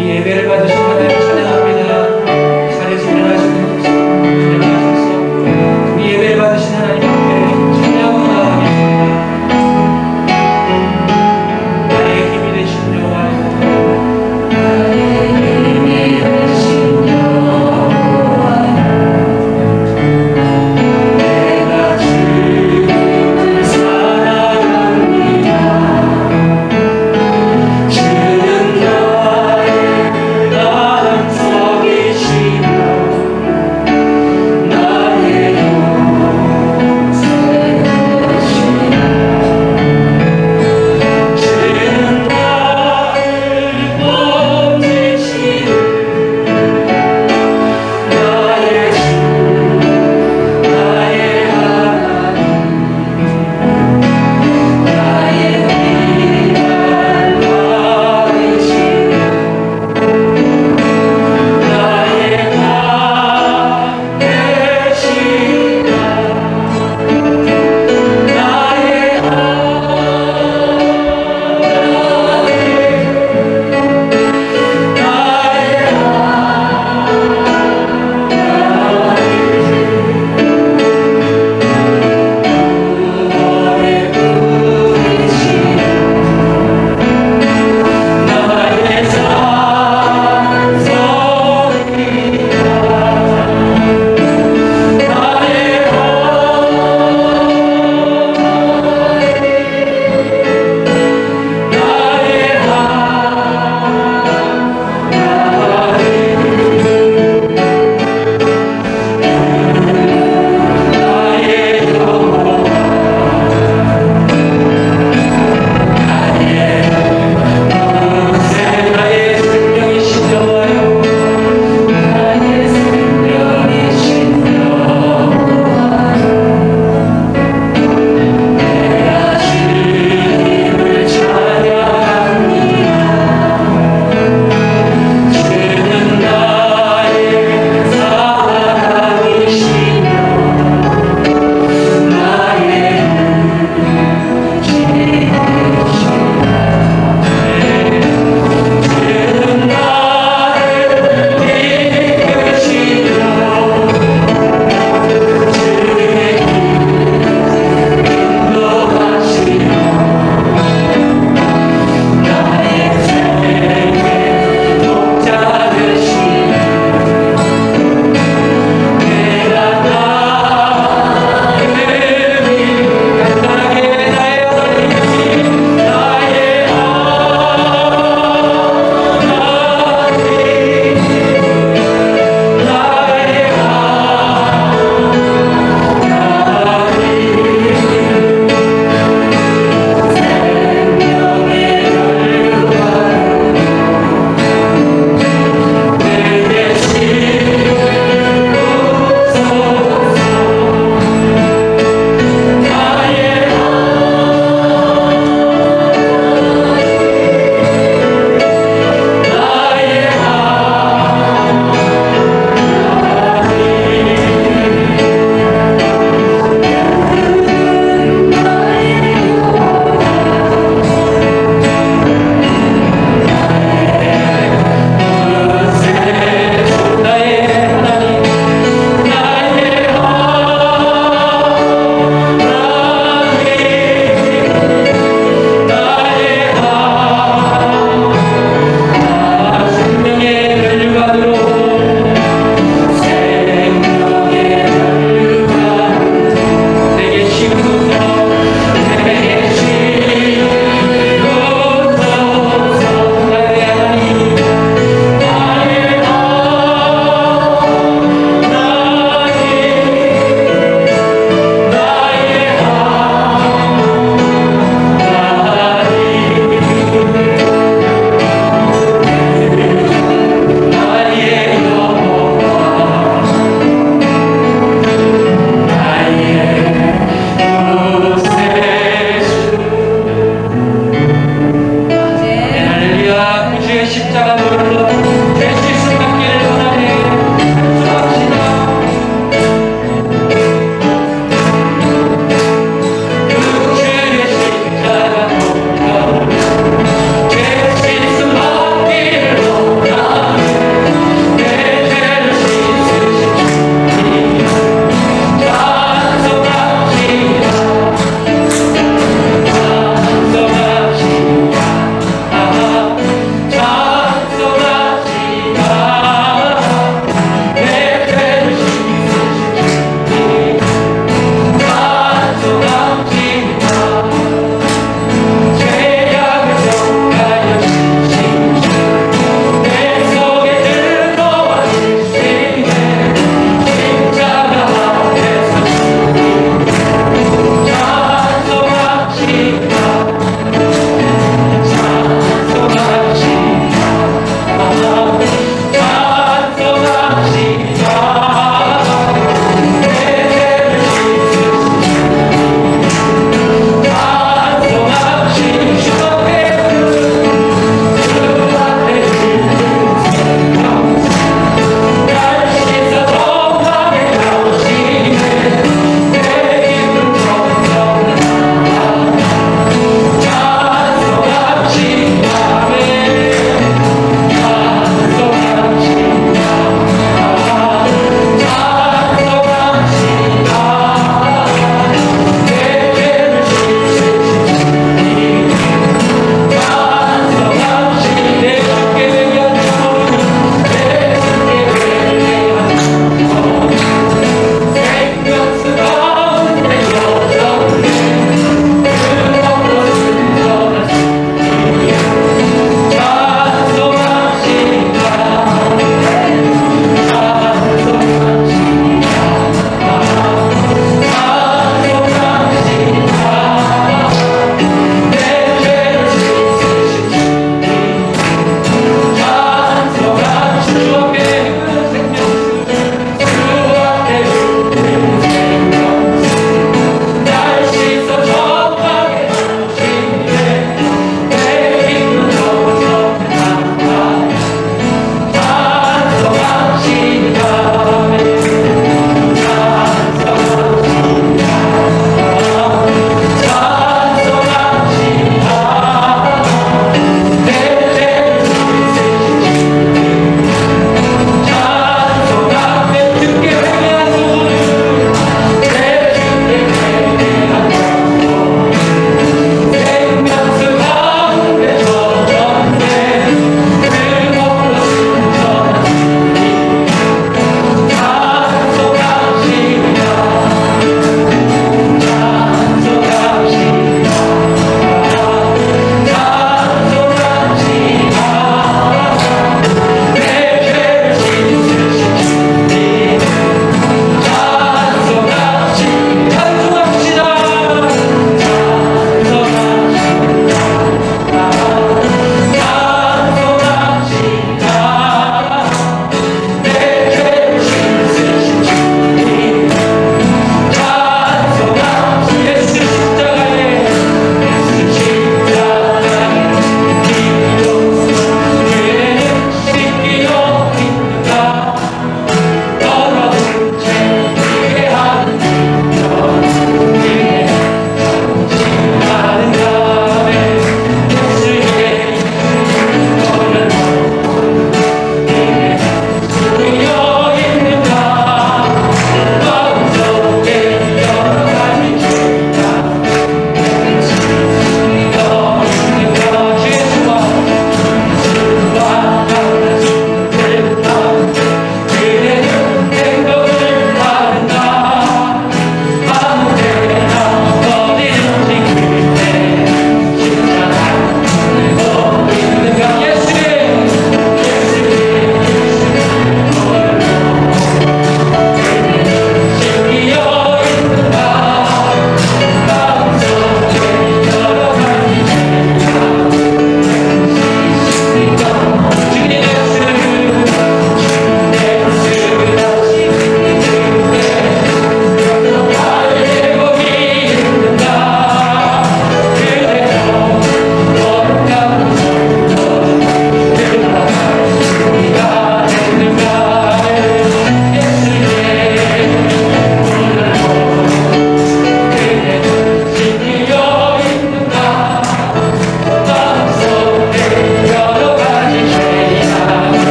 예배를 받으신 하나님을 찬양합니다. 자리에서 일어나셔서 우리 예배를 받으신 하나님 앞에 찬양을 나아가겠습니다. 나의 힘이 되신 여호와여, 나의 힘이 되신 여호와여, 내가 주를 사랑합니다. 주는 나의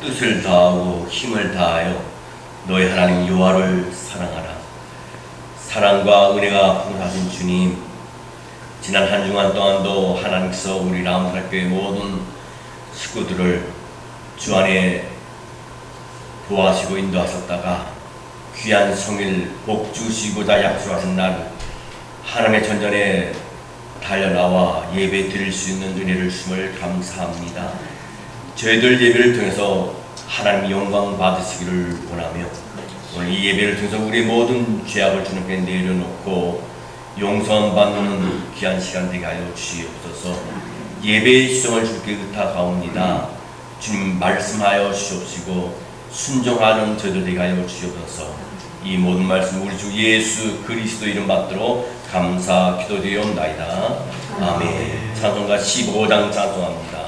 뜻을 다하고 힘을 다하여 너희 하나님 여호와를 사랑하라. 사랑과 은혜가 풍성하신 주님, 지난 한 주간 동안도 하나님께서 우리 라운드교회 모든 식구들을 주 안에 도와주시고 인도하셨다가 귀한 성일 복 주시고자 약속하신 날 하나님의 전전에 달려나와 예배 드릴 수 있는 은혜를 주심을 감사합니다. 저희들 예배를 통해서 하나님 영광 받으시기를 원하며 오늘 이 예배를 통해서 우리 모든 죄악을 주님께 내려놓고 용서받는 귀한 시간 되게 하여 주시옵소서. 예배의 시정을 주께 의탁하옵니다. 주님 말씀하여 주시옵시고 순종하는 저희들 되게 하여 주시옵소서. 이 모든 말씀 우리 주 예수 그리스도 이름 받들어 감사 기도드리옵나이다. 아멘. 찬송가 15장 찬송합니다.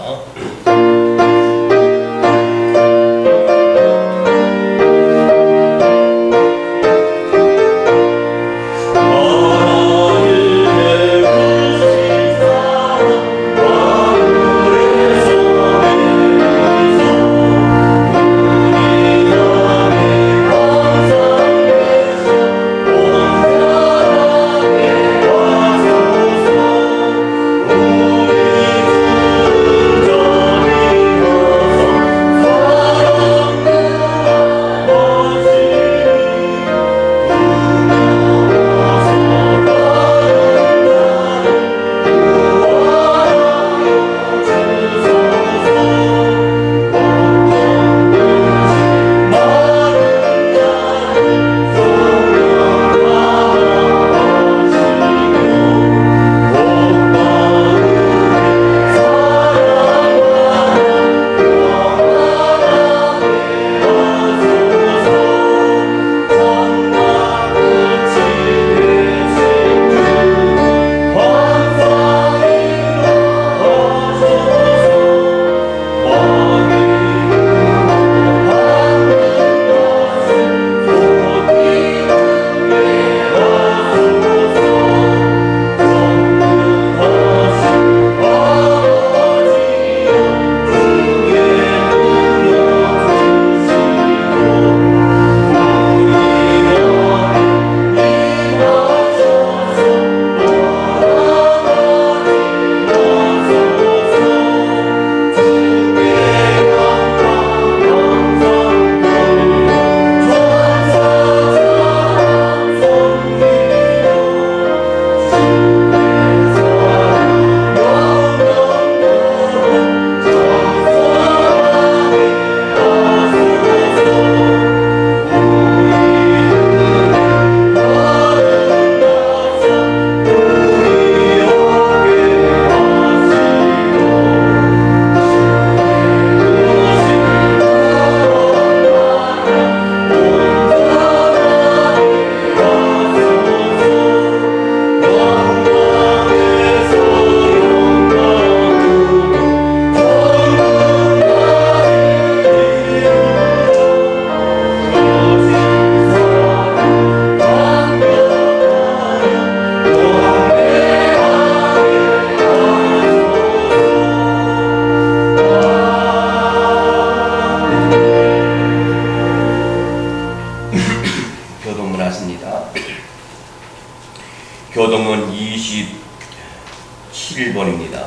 교동문 27번입니다.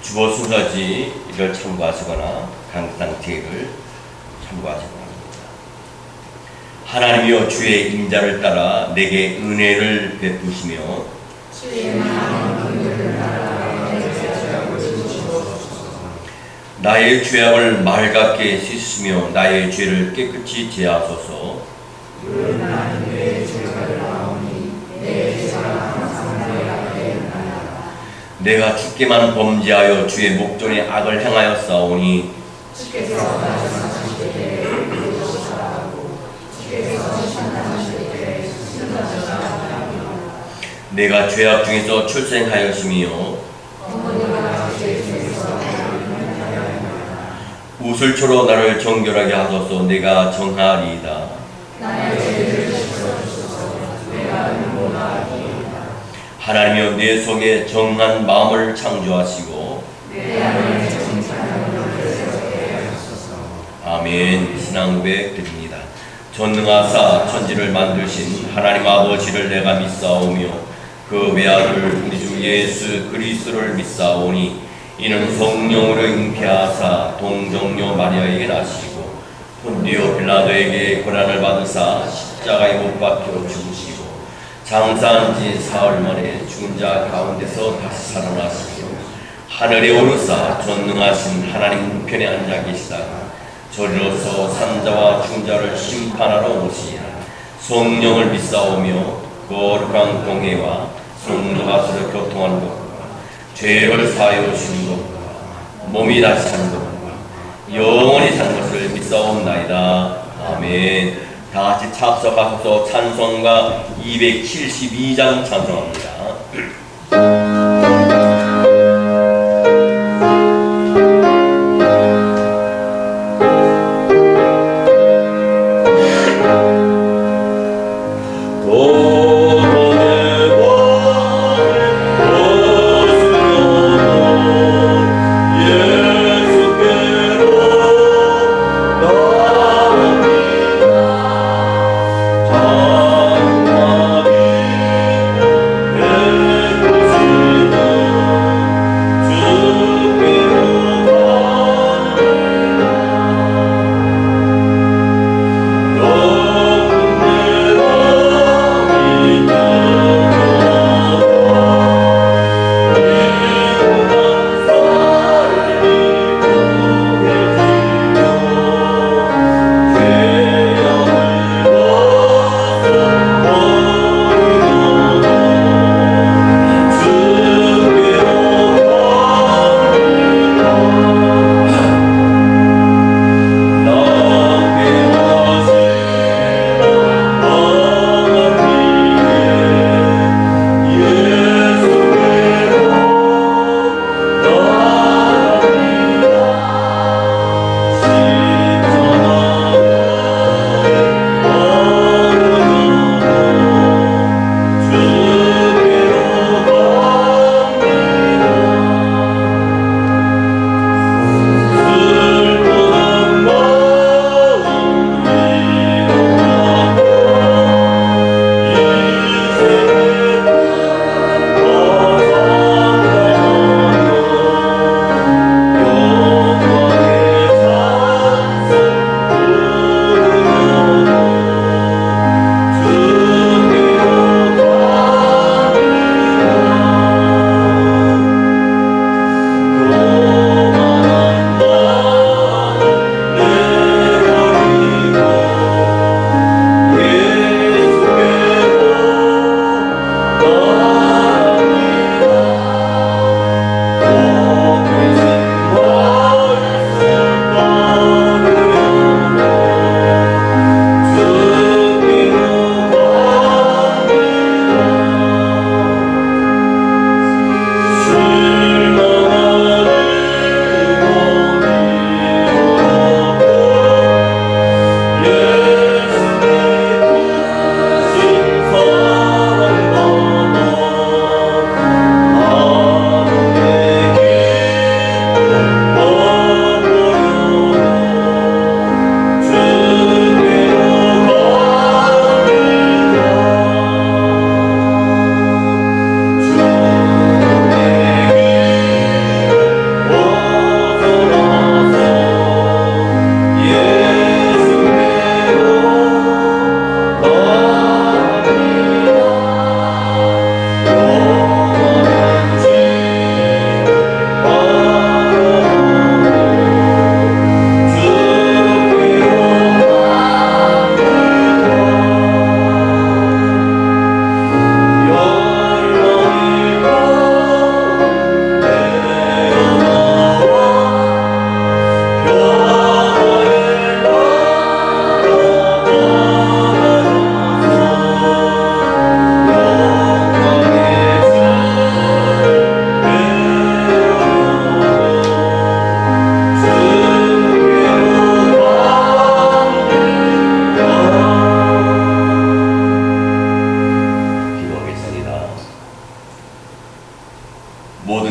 주보 순서지를 참고하시거나 강당 책을 참고하시기 바랍니다. 하나님이여 주의 인자를 따라 내게 은혜를 베푸시며 나의 죄악을 맑게 씻으며 나의 죄를 깨끗이 제하소서. 내가 주께만 범죄하여 주의 목전에 악을 행하여 싸우니 내가 죄악 중에서 출생하였으며 우슬초로 나를 정결하게 하소서. 내가 정하리이다. 하나님이여 내 속에 정한 마음을 창조하시고 아멘. 신앙고백 드립니다. 전능하사 천지를 만드신 하나님 아버지를 내가 믿사오며 그 외아들 우리 주 예수 그리스도를 믿사오니 이는 성령으로 잉태하사 동정녀 마리아에게 나시고 본디오 빌라도에게 고난을 받으사 십자가에 못 박혀 죽으시고 장사한 지 사흘 만에 죽은 자 가운데서 다시 살아나시고 하늘에 오르사 전능하신 하나님 우편에 앉아 계시다가 저리로서 산자와 중자를 심판하러 오시리라. 성령을 믿사오며 거룩한 공회와 성도가 서로 교통하는 것과 죄를 사하여 주시는 것과 몸이 다시 사는 것과 영원히 사는 것을 믿사옵나이다. 아멘. 다 같이 합석하셔서 찬송가 272장 찬송합니다.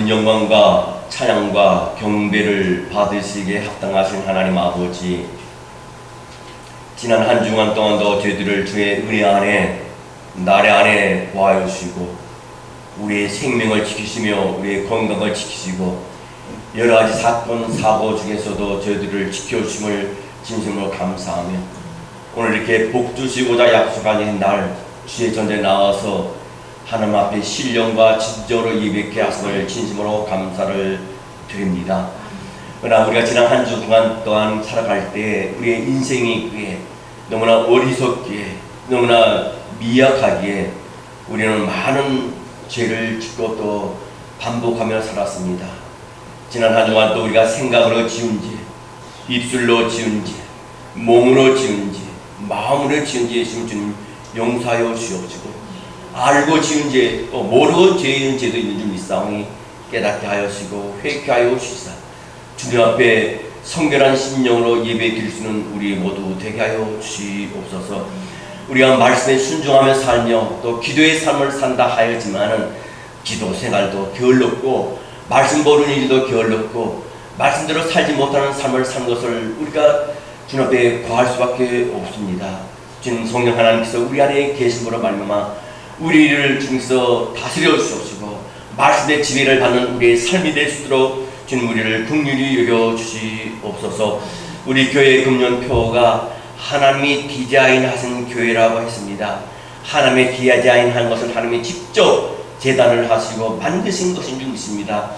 영광과 찬양과 경배를 받으시기에 합당하신 하나님 아버지, 지난 한 주간 동안도 저희들을 주의 은혜 안에 나래 안에 보아여 주시고 우리의 생명을 지키시며 우리의 건강을 지키시고 여러 가지 사건 사고 중에서도 저희들을 지켜주심을 진심으로 감사하며 오늘 이렇게 복 주시고자 약속하신 날 주의 전에 나와서 하나님 앞에 신령과 진정으로 예배케 하심을 진심으로 감사를 드립니다. 그러나 우리가 지난 한 주 동안 살아갈 때 우리의 인생이 그에 너무나 어리석기에 너무나 미약하기에 우리는 많은 죄를 짓고 또 반복하며 살았습니다. 지난 한 주간 또 우리가 생각으로 지은 죄, 입술로 지은 죄, 몸으로 지은 죄, 마음으로 지은 죄 있으면 주님 용서하여 주옵시고 알고 지은 죄 또 모르고 지은 죄도 있는 줄 믿사오니 깨닫게 하여시고 회개하여 주시사 주님 앞에 성결한 심령으로 예배 드릴 수 있는 우리 모두 되게 하여 주시옵소서. 우리가 말씀에 순종하며 살며 또 기도의 삶을 산다 하였지만은 기도 생활도 게을렀고 말씀 보는 일도 게을렀고 말씀대로 살지 못하는 삶을 산 것을 우리가 주님 앞에 고할 수밖에 없습니다. 주님 성령 하나님께서 우리 안에 계심으로 말미암아 우리를 주님께서 다스려 주시옵시고 말씀의 지배를 받는 우리의 삶이 될 수 있도록 주님 우리를 긍휼히 여겨 주시옵소서. 우리 교회 금년표가 하나님이 디자인하신 교회라고 했습니다. 하나님의 디자인한 것을 하나님이 직접 재단을 하시고 만드신 것인 줄 믿습니다.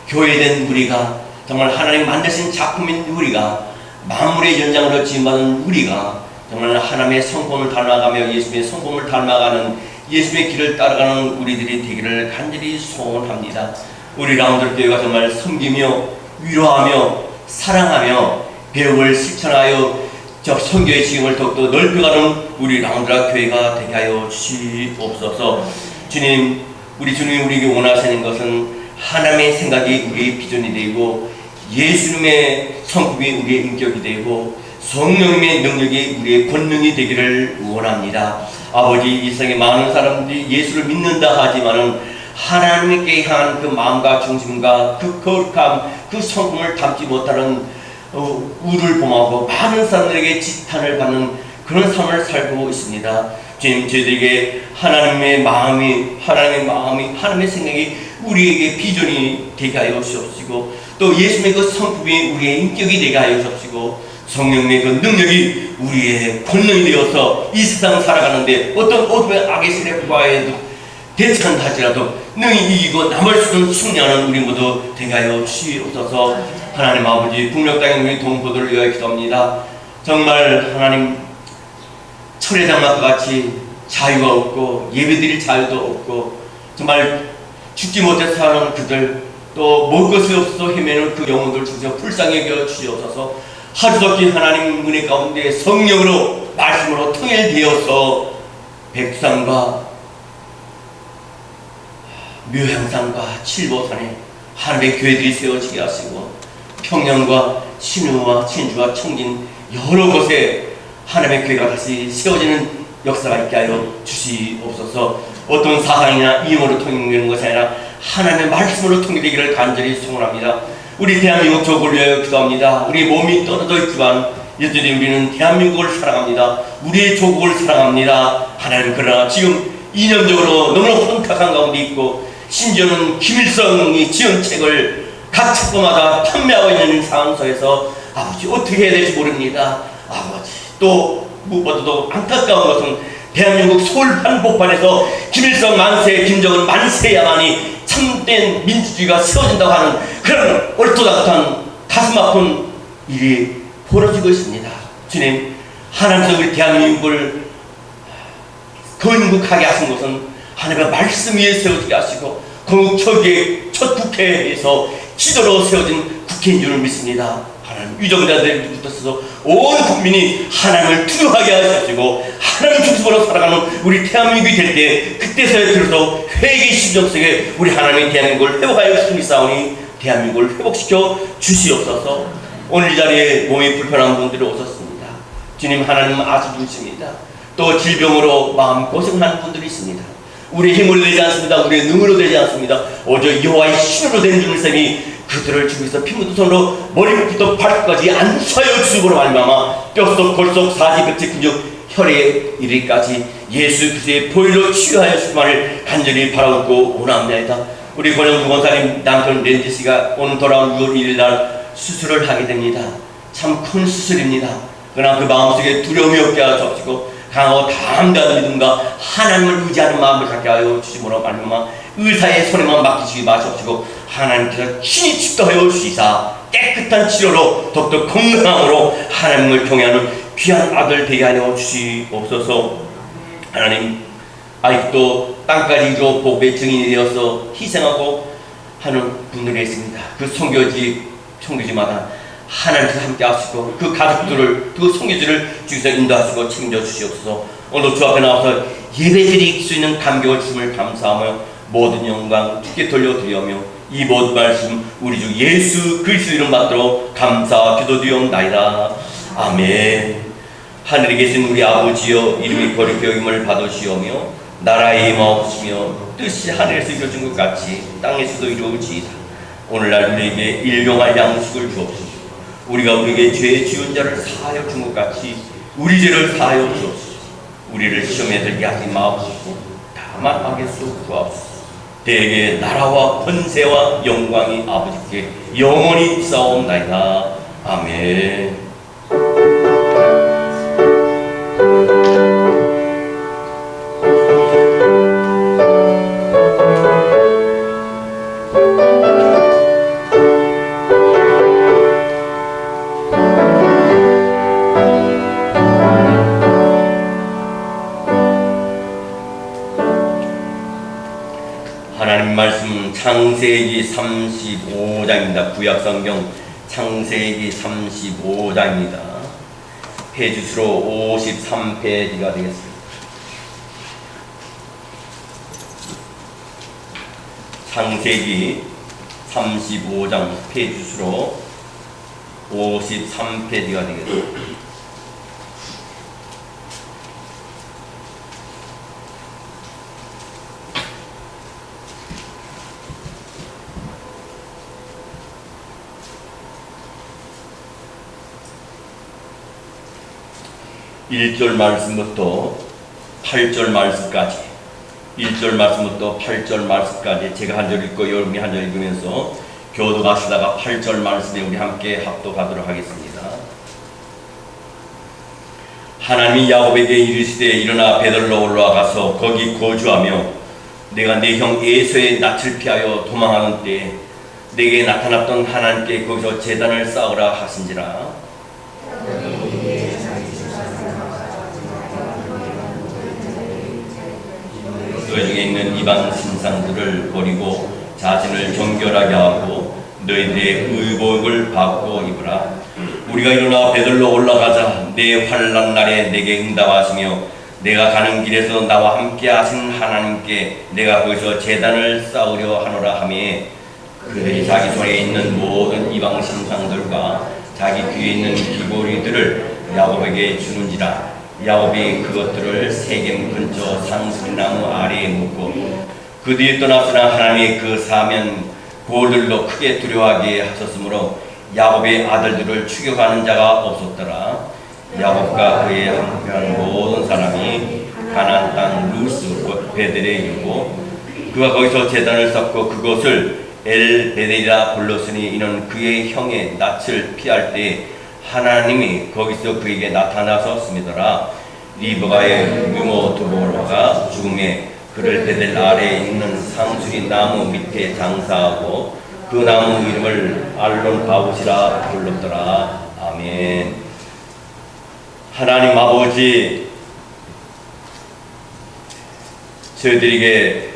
교회된 우리가 정말 하나님 만드신 작품인 우리가 만물의 연장으로 지음받은 우리가 정말 하나님의 성품을 닮아가며 예수님의 성품을 닮아가는 예수님의 길을 따라가는 우리들이 되기를 간절히 소원합니다. 우리 라운드교회가 정말 섬기며 위로하며 사랑하며 배움을 실천하여 선교의 지경을 더욱더 넓혀가는 우리 라운드라 교회가 되게 하여 주시옵소서. 주님, 우리 주님이 우리에게 원하시는 것은 하나님의 생각이 우리의 비전이 되고 예수님의 성품이 우리의 인격이 되고 성령님의 능력이 우리의 권능이 되기를 원합니다. 아버지, 이 세상에 많은 사람들이 예수를 믿는다 하지만은 하나님께 향한 그 마음과 중심과 그 거룩함, 그 성품을 담지 못하는 우를 범하고 많은 사람들에게 지탄을 받는 그런 삶을 살고 있습니다. 주님, 저희들에게 하나님의 생각이 우리에게 비전이 되게 하여 주옵시고 또 예수님의 그 성품이 우리의 인격이 되게 하여 주옵시고 성령의 그 능력이 우리의 권능이 되어서 이 세상 살아가는데 어떤 어둠의 악의 세력과에도 대처한다 할지라도 능히 이기고 남을 수는 승리하는 우리 모두 되게 하여 주시옵소서. 하나님 아버지, 북녘 땅의 우리 동포들을 위하여 기도합니다. 정말 하나님 철의 장막과 같이 자유가 없고 예배드릴 자유도 없고 정말 죽지 못해 사는 그들 또 먹을 것이 없어서 헤매는 그 영혼들 주셔서 불쌍히 여겨 주시옵소서. 하루속히 하나님 은혜 가운데 성령으로 말씀으로 통일되어서 백상과 묘향산과 칠보산에 하나님의 교회들이 세워지게 하시고 평양과 신우와 진주와 청진 여러 곳에 하나님의 교회가 다시 세워지는 역사가 있게 하여 주시옵소서. 어떤 사상이나 이용으로 통일되는 것이 아니라 하나님의 말씀으로 통일되기를 간절히 소원합니다. 우리 대한민국 조국을 위하여 기도합니다. 우리 몸이 떨어져 있지만 여전히 우리는 대한민국을 사랑합니다. 우리의 조국을 사랑합니다. 하나님, 그러나 지금 이념적으로 너무나 혼탁한 가운데 있고 심지어는 김일성이 지은 책을 각 책마다 판매하고 있는 상황 속에서 아버지 어떻게 해야 될지 모릅니다. 아버지, 또 무엇보다도 안타까운 것은 대한민국 서울 한복판에서 김일성 만세, 김정은 만세야만이 참된 민주주의가 세워진다고 하는 그런 얼토당토한 가슴 아픈 일이 벌어지고 있습니다. 주님, 하나님께서 우리 대한민국을 건국하게 하신 것은 하나님의 말씀 위에 세워지게 하시고 건국 초기에 첫 국회에서 기도로 세워진 국회인 줄을 믿습니다. 하나님, 유정자들부터 서서 온 국민이 하나님을 투명하게 하시고 하나님 중심으로 살아가는 우리 대한민국이 될 때 그때서야 비로소 회개의 심정 속에 우리 하나님의 대한민국을 회복하여 주시사오니 대한민국을 회복시켜 주시옵소서. 오늘 이 자리에 몸이 불편한 분들이 오셨습니다. 주님, 하나님 아주 주십니다. 또 질병으로 마음고생하는 분들이 있습니다. 우리의 힘으로 되지 않습니다. 우리의 능으로 되지 않습니다. 오직 여호와의 신으로 된 주님이 그들을 주께서 피 묻은 손으로 머리부터 발끝까지 안수하여 주시고로 말미암아 뼛속 골속 사지끝의 근육 혈에 이르기까지 예수 그리스도의 보혈로 치유하여 주시기를 간절히 바라고 원합니다. 우리 권영주 권사님 남편 렌지 씨가 오늘 돌아온 6월 1일 날 수술을 하게 됩니다. 참 큰 수술입니다. 그러나 그 마음속에 두려움이 없게 하시고 강하고 담대한 믿음과 하나님을 의지하는 마음을 갖게 하여 주심으로 말미암아 의사의 손에만 맡기시기 마시옵시고 하나님께서 친히 축도하여 주시사 깨끗한 치료로 더욱더 건강함으로 하나님을 경외하는 귀한 아들 되게 하여 주시옵소서. 하나님, 아직도 땅까지 이루어 복음의 증인이 되어서 희생하고 하는 분들이 있습니다. 그 선교지마다 하나님께서 함께 하시고 그 가족들을, 그 선교지를 주께서 인도하시고 책임져 주시옵소서. 오늘 주 앞에 나와서 예배드릴 수 있는 감격을 주심을 감사하며 모든 영광 주께 돌려드리며 이 모든 말씀 우리 주 예수 그리스도 이름 받도록 감사 기도드리옵나이다. 아멘. 하늘에 계신 우리 아버지여, 이름이 거룩히 여김을 받으시오며 나라에 임하옵시며 뜻이 하늘에서 이루어진 것 같이 땅에서도 이루어지이다. 오늘날 우리에게 일용할 양식을 주옵소서. 우리가 우리에게 죄 지은 자를 사하여 준 것 같이 우리 죄를 사하여 주옵소서. 우리를 시험에 들게 하지 마옵소서. 다만 악에서 구하옵소서. 대개 나라와 권세와 영광이 아버지께 영원히 있사옵나이다. 아멘. 하나님 말씀 창세기 35장입니다. 구약성경 창세기 35장입니다. 페이지수로 53페이지가 되겠습니다. 창세기 35장 페이지수로 53페이지가 되겠습니다. 일절 말씀부터 8절 말씀까지 1절 말씀부터 8절 말씀까지 제가 한 절 읽고 여러분이 한 절 읽으면서 교도하시다가 8절 말씀에 우리 함께 합독하도록 하겠습니다. 하나님이 야곱에게 이르시되 일어나 베들로 올라가서 거기 거주하며 내가 내 형 에서의 낯을 피하여 도망하는 때에 내게 나타났던 하나님께 거기서 제단을 쌓으라 하신지라. 그 중에 있는 이방 신상들을 버리고 자신을 정결하게 하고 너희들의 의복을 받고 입으라. 우리가 일어나 베들로 올라가자. 내 환난 날에 내게 응답하시며 내가 가는 길에서 나와 함께 하신 하나님께 내가 거기서 제단을 쌓으려 하노라 하매 그들이 자기 손에 있는 모든 이방 신상들과 자기 귀에 있는 귀고리들을 야곱에게 주는지라. 야곱이 그것들을 세겜 근처 상수리나무 아래에 묻고 그 뒤에 떠났으나 하나님이 그 사면 고을들로 크게 두려워하게 하셨으므로 야곱의 아들들을 추격하는 자가 없었더라. 야곱과 그의 함께하는 모든 사람이 가나안 땅 루스 곧 베델에 이르고 그가 거기서 제단을 쌓고 그것을 엘베델이라 불렀으니 이는 그의 형의 낯을 피할 때 하나님이 거기서 그에게 나타나셨음이더라. 리브가의 유모 두보라가 죽음에 그를 베델 아래에 있는 상수리 나무 밑에 장사하고 그 나무 이름을 알론 바웃이라 불렀더라. 아멘. 하나님 아버지, 저희들에게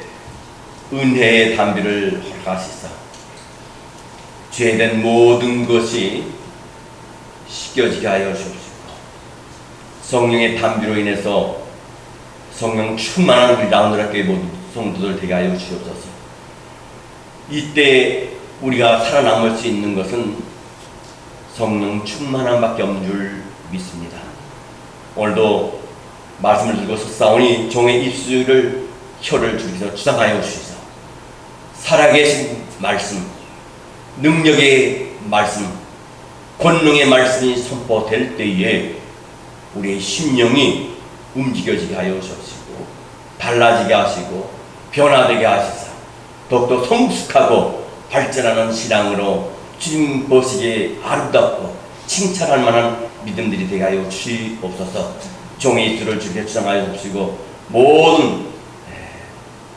은혜의 담비를 허락하시사 죄된 모든 것이 씻겨지게 하여 주옵시고 성령의 담비로 인해서 성령 충만한 우리 라운드라교회 모든 성도들 되게 하여 주옵소서. 이때 우리가 살아남을 수 있는 것은 성령 충만함밖에 없는 줄 믿습니다. 오늘도 말씀을 들고 섰사오니 종의 입술을 혀를 주기서 주장하여 주시사 살아계신 말씀 능력의 말씀, 권능의 말씀이 선포될 때에 우리의 심령이 움직여지게 하여 주시고 달라지게 하시고 변화되게 하시사 더욱더 성숙하고 발전하는 신앙으로 주님 보시기에 아름답고 칭찬할 만한 믿음들이 되게 하여 주시옵소서. 종의 주를 주께 주장하여 주시고 모든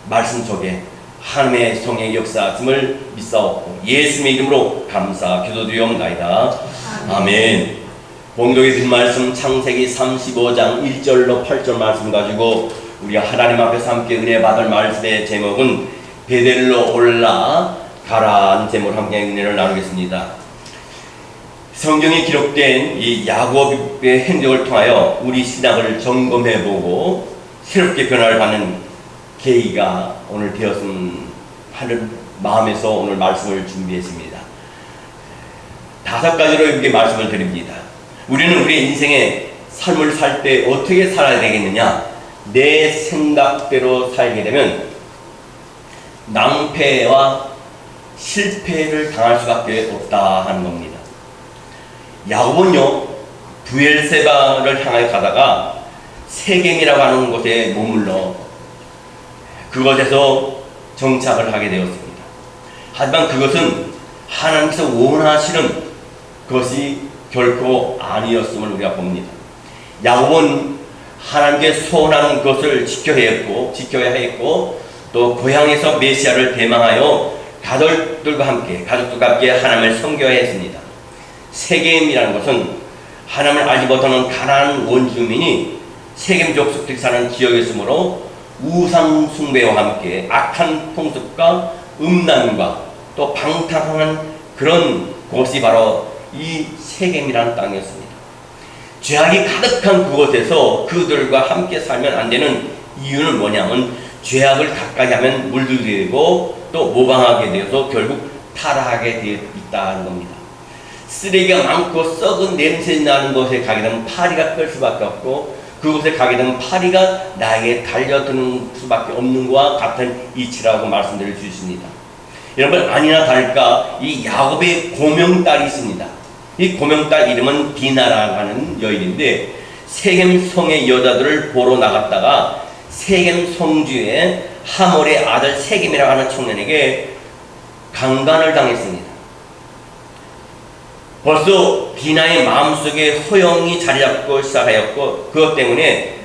말씀 속에 하나님의 성의 역사심을 믿사옵고 예수님의 이름으로 감사 기도드리옵나이다. 아멘. 공동에 드린 말씀 창세기 35장 1절로 8절 말씀 가지고 우리가 하나님 앞에서 함께 은혜 받을 말씀의 제목은 베델로 올라가라는 제목으로 함께 은혜를 나누겠습니다. 성경에 기록된 이 야곱의 행적을 통하여 우리 신앙을 점검해보고 새롭게 변화를 받는 계기가 오늘 되었으면 하는 마음에서 오늘 말씀을 준비했습니다. 5가지로 이렇게 말씀을 드립니다. 우리는 우리의 인생의 삶을 살 때 어떻게 살아야 되겠느냐? 내 생각대로 살게 되면 낭패와 실패를 당할 수밖에 없다 하는 겁니다. 야곱은요, 부엘세바를 향하여 가다가 세겜이라고 하는 곳에 머물러 그곳에서 정착을 하게 되었습니다. 하지만 그것은 하나님께서 원하시는 것이 결코 아니었음을 우리가 봅니다. 야곱은 하나님께 소원하는 것을 지켜야 했고 또 고향에서 메시아를 대망하여 가족들과 함께 하나님을 섬겨야 했습니다. 세겜이라는 것은 하나님을 알지 못하는 가나안 원주민이 세겜 족속들이 사는 지역이었으므로 우상 숭배와 함께 악한 풍습과 음란과 또 방탕한 그런 곳이 바로 이 세겜이라는 땅이었습니다. 죄악이 가득한 그곳에서 그들과 함께 살면 안 되는 이유는 뭐냐면 죄악을 가까이 하면 물들게 되고 또 모방하게 되어서 결국 타락하게 되어 있다는 겁니다. 쓰레기가 많고 썩은 냄새 나는 곳에 가게 되면 파리가 끌 수밖에 없고 그곳에 가게 되면 파리가 나에게 달려드는 수밖에 없는 것과 같은 이치라고 말씀드릴 수 있습니다. 여러분, 아니나 다를까 이 야곱의 고명딸이 있습니다. 이 고명딸 이름은 디나라고 하는 여인인데 세겜 성의 여자들을 보러 나갔다가 세겜 성주의 하몰의 아들 세겜이라고 하는 청년에게 강간을 당했습니다. 벌써 디나의 마음속에 허영이 자리잡고 시작하였고 그것 때문에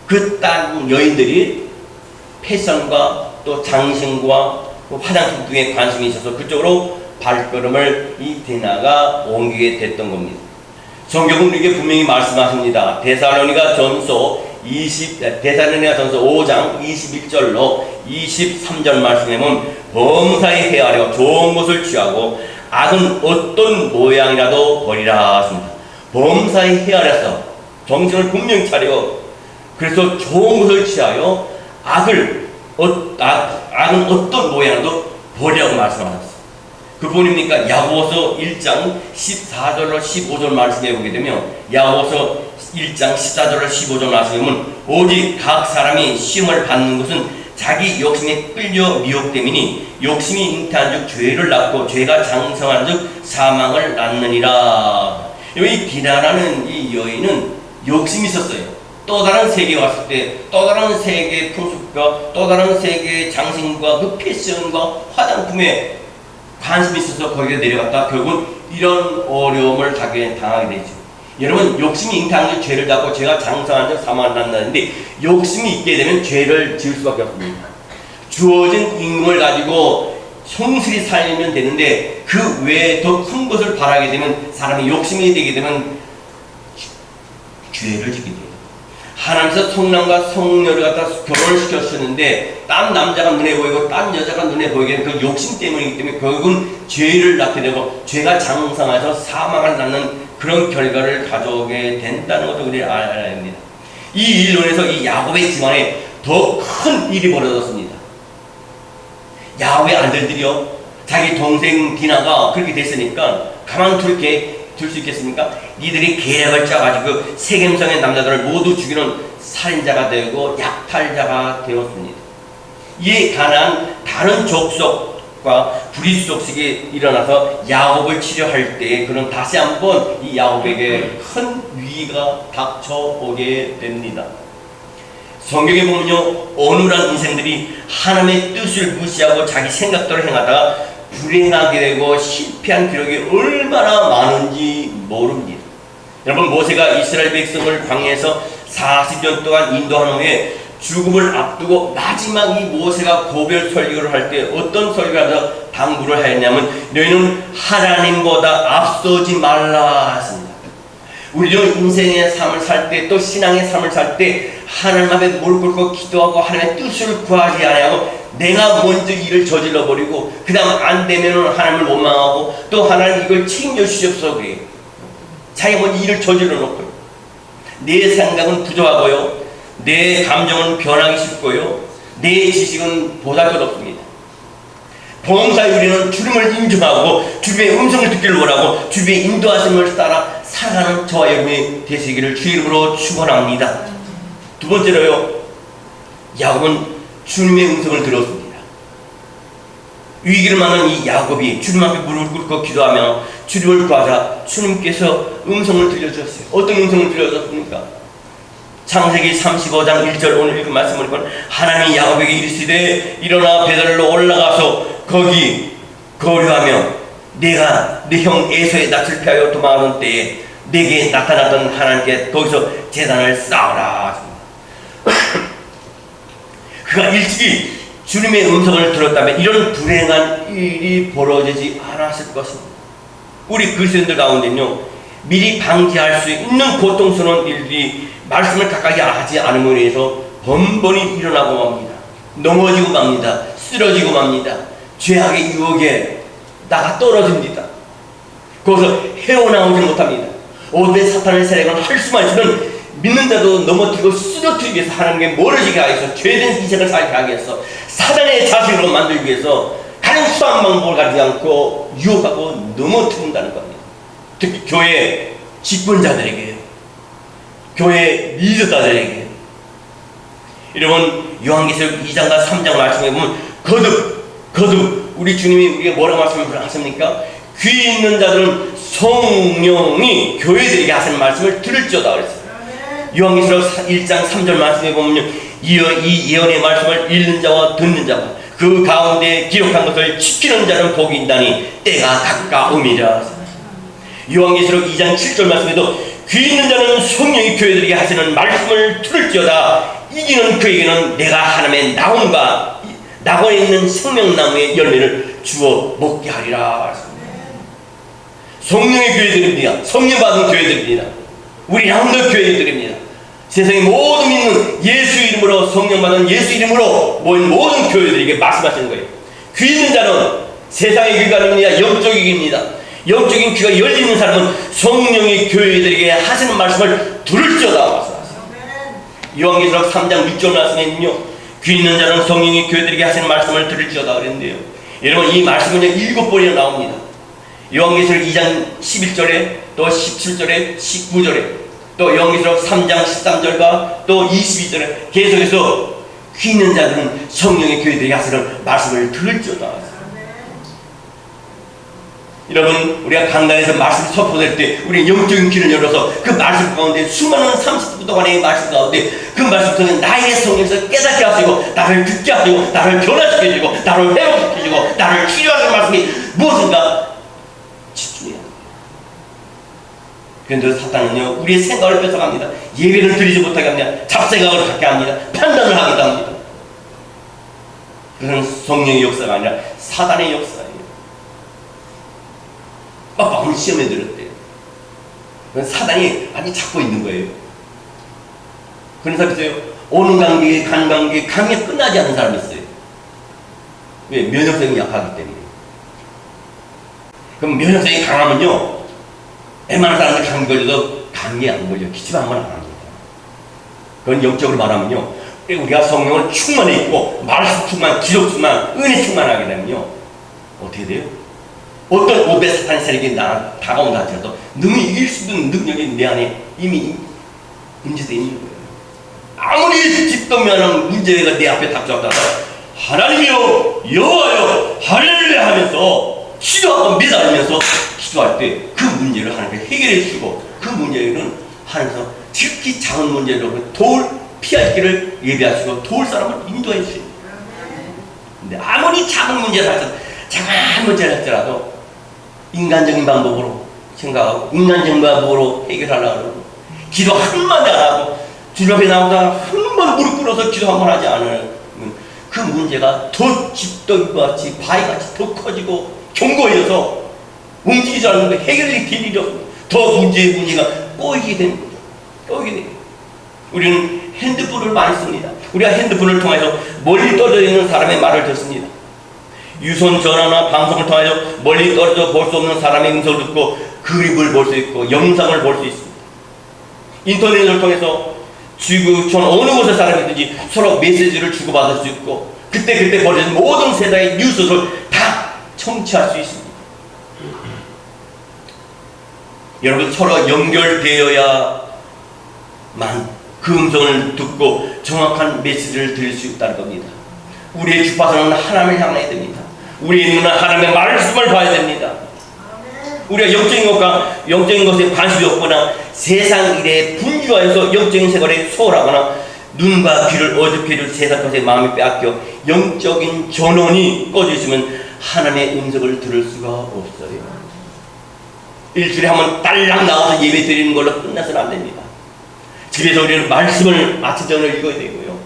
그 땅 여인들이 패션과 또 장신과 화장품 등에 관심이 있어서 그쪽으로 발걸음을 이 디나가 옮기게 됐던 겁니다. 성경은 우리에게 분명히 말씀하십니다. 데살로니가 전서 5장 21절로 23절 말씀에 보면 범사에 헤아려 좋은 것을 취하고 악은 어떤 모양이라도 버리라 하십니다. 범사에 헤아려서 정신을 분명히 차려 그래서 좋은 것을 취하여 악은 어떤 모양이라도 버리라고 말씀하셨어요. 그 부분입니까? 야고보서 1장 14절로 15절 말씀해 보게 되면 야고보서 1장 14절로 15절 말씀에 보면 오직 각 사람이 시험을 받는 것은 자기 욕심에 끌려 미혹됨이니 욕심이 잉태한 즉 죄를 낳고 죄가 장성한 즉 사망을 낳느니라. 이 디나라는 이 여인은 욕심이 있었어요. 또 다른 세계에 왔을 때 또 다른 세계의 풍습과 또 다른 세계의 장신과 그 패션과 화장품에 관심이 있어서 거기에 내려갔다 결국은 이런 어려움을 당하게 되죠. 여러분, 욕심이 잉태한 즉 죄를 낳고 죄가 장성한 즉 사망을 낳는다는데 욕심이 있게 되면 죄를 지을 수밖에 없습니다. 주어진 임금을 가지고 성실히 살면 되는데 그 외에 더 큰 것을 바라게 되면 사람이 욕심이 되게 되면 죄를 짓게 돼요. 하나님께서 성남과 성녀를 갖다 결혼을 시켰었는데 딴 남자가 눈에 보이고 딴 여자가 눈에 보이게 되는 그 욕심 때문이기 때문에 결국은 죄를 낳게 되고 죄가 장성해서 사망을 낳는 그런 결과를 가져오게 된다는 것도 우리가 알아야 합니다. 이 일로 인해서 이 야곱의 집안에 더 큰 일이 벌어졌습니다. 야곱의 아들들이요, 자기 동생 디나가 그렇게 됐으니까 가만둘 수 있겠습니까? 이들이 계략을 짜가지고 세겜성의 남자들을 모두 죽이는 살인자가 되고 약탈자가 되었습니다. 이에 관한 다른 족속 과 불의 속식이 일어나서 야곱을 치료할 때 그는 다시 한번 이 야곱에게 큰 위기가 닥쳐오게 됩니다. 성경에 보면요, 어눌한 인생들이 하나님의 뜻을 무시하고 자기 생각대로 행하다가 불행하게 되고 실패한 기록이 얼마나 많은지 모릅니다. 여러분, 모세가 이스라엘 백성을 광야에서 40년 동안 인도한 후에 죽음을 앞두고 마지막 이 모세가 고별 설교를 할 때 어떤 설교를 하면서 당부를 하였냐면, 너희는 하나님보다 앞서지 말라 하십니다. 우리도 인생의 삶을 살 때, 또 신앙의 삶을 살 때 하나님 앞에 무릎 꿇고 기도하고 하나님의 뜻을 구하지 아니하고 내가 먼저 일을 저질러 버리고 그 다음 안 되면 하나님을 원망하고 또 하나님 이걸 책임져 주시옵소서 그래요. 자기가 먼저 일을 저질러 놓고요. 내 생각은 부족하고요, 내 감정은 변하기 쉽고요, 내 지식은 보잘것없습니다. 범사에 우리는 주님을 인정하고 주님의 음성을 듣기를 원하고 주님의 인도하심을 따라 살아가는 저와 여러분이 되시기를 주 이름으로 축원합니다. 두 번째로요, 야곱은 주님의 음성을 들었습니다. 위기를 만난 이 야곱이 주님 앞에 무릎을 꿇고 기도하며 주님을 구하자 주님께서 음성을 들려주셨어요. 어떤 음성을 들려주셨습니까? 창세기 35장 1절 오늘 읽은 말씀을 보면, 하나님이 야곱에게 이르시되 일어나 베들로 올라가서 거기 거류하며 내가 네 형 에서의 낯을 피하여 도망하던 때에 내게 나타났던 하나님께 거기서 제단을 쌓아라. 그가 일찍이 주님의 음성을 들었다면 이런 불행한 일이 벌어지지 않았을 것입니다. 우리 그리스도인들 가운데는요, 미리 방지할 수 있는 고통스러운 일들이 말씀을 가까이 하지 않음으로 인해서 번번이 일어나고 맙니다. 넘어지고 맙니다. 쓰러지고 맙니다. 죄악의 유혹에 나가 떨어집니다. 거기서 헤어나오지 못합니다. 오대 사탄의 세력은 할 수만 있으면 믿는 자도 넘어뜨리고 쓰러뜨리기 위해서 하나님께 멀어지게 하기 위해서 죄된 인생을 살게 하기 위해서 사단의 자식으로 만들기 위해서 가장 수한 방법을 가지지 않고 유혹하고 넘어뜨린다는 겁니다. 특히 교회 직분자들에게요, 교회 리더자들에게. 여러분, 요한계시록 2장과 3장 말씀에 보면 거듭 우리 주님이 우리에게 뭐라고 말씀하십니까? 귀 있는 자들은 성령이 교회들에게 하시는 말씀을 들을지어다 그랬어요. 요한계시록 1장 3절 말씀에 보면 이 예언의 말씀을 읽는 자와 듣는 자와 그 가운데 기록한 것을 지키는 자는 복이 있다니 때가 가까움이라. 요한계시록 2장 7절 말씀에도 귀 있는 자는 성령이 교회들에게 하시는 말씀을 들을지어다. 이기는 그에게는 내가 하나님의 낙원에 있는 생명나무의 열매를 주어 먹게 하리라. 성령의 교회들입니다. 성령 받은 교회들입니다. 우리 남도 교회들입니다. 세상의 모든 믿는 예수 이름으로, 성령 받은 예수 이름으로 모인 모든 교회들에게 말씀하시는 거예요. 귀 있는 자는 세상의 귀가 아닙니다. 영적인 귀입니다. 영적인 귀가 열리는 사람은 성령의 교회들에게 하시는 말씀을 들을지어다. 요한계시록 3장 6절 말씀에는요, 귀 있는 자는 성령의 교회들에게 하시는 말씀을 들을지어다 그랬는데요, 여러분, 이 말씀은 7번이나 나옵니다. 요한계시록 2장 11절에 또 17절에 19절에 또 요한계시록 3장 13절과 또 22절에 계속해서 귀 있는 자들은 성령의 교회들에게 하시는 말씀을 들을지어다. 여러분, 우리가 강단에서 말씀 선포될 때 우리 영적인 귀를 열어서 그 말씀 가운데 수많은 30분 동안의 말씀 가운데 그 말씀 속에 나의 성령에서 깨닫게 하시고 나를 듣게 하시고 나를 변화시켜주고 나를 회복시켜주고 나를 치료하시는 말씀이 무엇인가 집중해야 합니다. 그런데 사탄은요, 우리의 생각을 뺏어갑니다. 예배를 드리지 못하게 합니다. 잡생각을 갖게 합니다. 판단을 하기도 합니다. 그것은 성령의 역사가 아니라 사단의 역사예요. 오늘 시험에 들었대요. 그건 사단이 많이 잡고 있는 거예요. 그런 사람 있어요. 오는 관계, 간 관계, 관계 끝나지 않는 사람이 있어요. 왜? 면역성이 약하기 때문에. 그럼 면역성이 강하면요, 웬만한 사람들 감기 걸려도 감기 안 걸려. 기침 한 번 안 합니다. 그건 영적으로 말하면요, 우리가 성령을 충만해 있고 말씀 충만, 기록 충만, 은혜 충만하게 되면요, 어떻게 돼요? 어떤 오배 사탄의 세력이 다가온다 할지라도 능히 이길 수 있는 능력이 내 안에 이미 문제되어 있는 거예요. 아무리 집도 면한 문제가 내 앞에 닥쳐왔다가 하나님이여 여호와여 할렐루야 하면서 기도하고 매달리면서 기도할 때 그 문제를 하나님께 해결해 주시고, 그 문제는 하나님께서 특히 작은 문제로 도울 피할 길을 예비하시고 도울 사람을 인도해 주십니다. 근데 아무리 작은 문제를 할지라도, 작은 문제를 할지라도 인간적인 방법으로 생각하고 인간적인 방법으로 해결하려고 하고, 기도 한마디 안 하고 주님 앞에 나오다가 한 번 무릎 꿇어서 기도 한 번 하지 않으면 그 문제가 더 집더기같이 바위같이 더 커지고 견고해져서 움직이지 않는데 해결이 될 일이 없고 더 문제가 꼬이게 되는 거죠. 꼬이게 되는 거죠. 우리는 핸드폰을 많이 씁니다. 우리가 핸드폰을 통해서 멀리 떨어져 있는 사람의 말을 듣습니다. 유선 전화나 방송을 통해서 멀리 떨어져 볼 수 없는 사람의 음성을 듣고 그림을 볼 수 있고 영상을 볼 수 있습니다. 인터넷을 통해서 지구촌 어느 곳의 사람이든지 서로 메시지를 주고받을 수 있고 그때 벌어진 모든 세상의 뉴스를 다 청취할 수 있습니다. 여러분, 서로 연결되어야만 그 음성을 듣고 정확한 메시지를 들을 수 있다는 겁니다. 우리의 주파수는 하나님을 향해야 됩니다. 우리의 눈은 하나님의 말씀을 봐야 됩니다. 우리가 영적인 것에 관심이 없거나 세상 일에 분주하여서 영적인 생활에 소홀하거나 눈과 귀를 어둡게 해줄 세상 것에 마음이 빼앗겨 영적인 전원이 꺼져 있으면 하나님의 음성을 들을 수가 없어요. 일주일에 한 번 딸랑 나와서 예배 드리는 걸로 끝나서는 안 됩니다. 집에서 우리는 말씀을 아침 저녁 읽어야 되고요.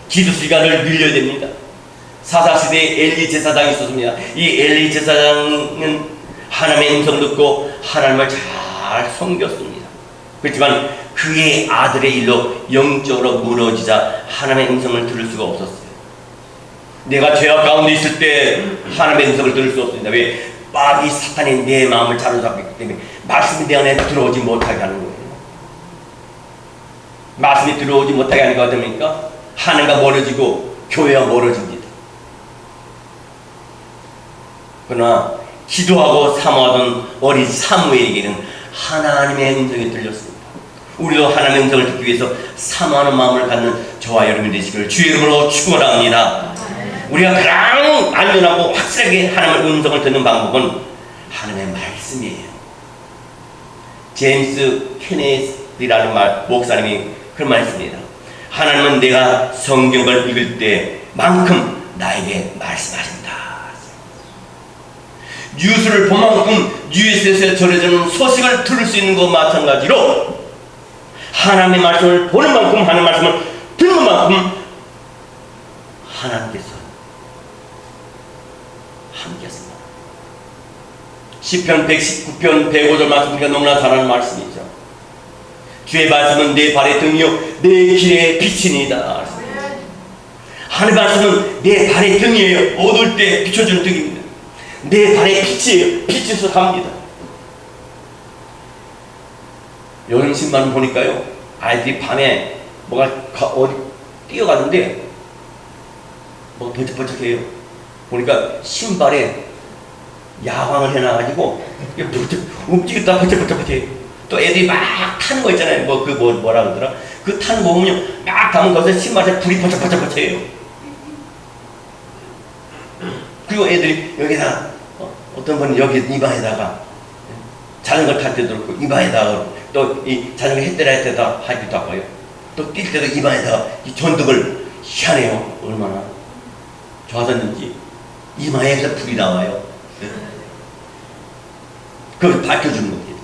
기도 시간을 늘려야 됩니다. 사사시대에 엘리 제사장이 있었습니다. 이 엘리 제사장은 하나님의 음성 듣고 하나님을 잘 섬겼습니다. 그렇지만 그의 아들의 일로 영적으로 무너지자 하나님의 음성을 들을 수가 없었어요. 내가 죄악 가운데 있을 때 하나님의 음성을 들을 수 없습니다. 왜? 마귀 사탄이 내 마음을 사로잡기 때문에 말씀이 내 안에 들어오지 못하게 하는 거예요. 말씀이 들어오지 못하게 하는 거 어떻습니까? 하늘과 멀어지고 교회와 멀어집니다. 그러나 기도하고 사모하던 어린 사무엘에게는 하나님의 음성이 들렸습니다. 우리도 하나님의 음성을 듣기 위해서 사모하는 마음을 갖는 저와 여러분 되시기를 주의 이름으로 축원합니다. 우리가 가장 안전하고 확실하게 하나님의 음성을 듣는 방법은 하나님의 말씀이에요. 제임스 케네스라는 목사님이 그런 말 했습니다. 하나님은 내가 성경을 읽을 때만큼 나에게 말씀하신다. 뉴스를 본 만큼 뉴스에서 전해지는 소식을 들을 수 있는 것과 마찬가지로 하나님의 말씀을 보는 만큼 하나님의 말씀을 듣는 만큼 하나님께서 함께했습니다. 시편 119편 105절 말씀 우리가 너무나 잘 아는 말씀이죠. 주의 말씀은 내 발의 등이요 내 길의 빛이니이다. 하나님의 말씀은 내 발의 등이에요. 어두울 때 비춰주는 등입니다. 내 발의 빛이에요. 빛에서 갑니다. 여름 신발 보니까요, 아이들이 밤에 뭐가 어디 뛰어가는데 뭐가 번쩍번쩍해요. 보니까 신발에 야광을 해놔가지고 움직였다 번쩍번쩍해요. 또 애들이 막 타는 거 있잖아요. 뭐라 그러더라. 그 타는 거 보면 막 가면 거기서 신발에 불이 번쩍번쩍해요. 그리고 애들이 여기다 어떤 분은 여기 이마에다가 자전거 탈 때도 그렇고 이마에다가 또 이 자전거 햇대라 때다 하기도 하고요. 또 뛸 때도 이마에다가 이 전등을 희한해요. 얼마나 좋아졌는지 이마에서 불이 나와요. 그걸 밝혀주는 겁니다.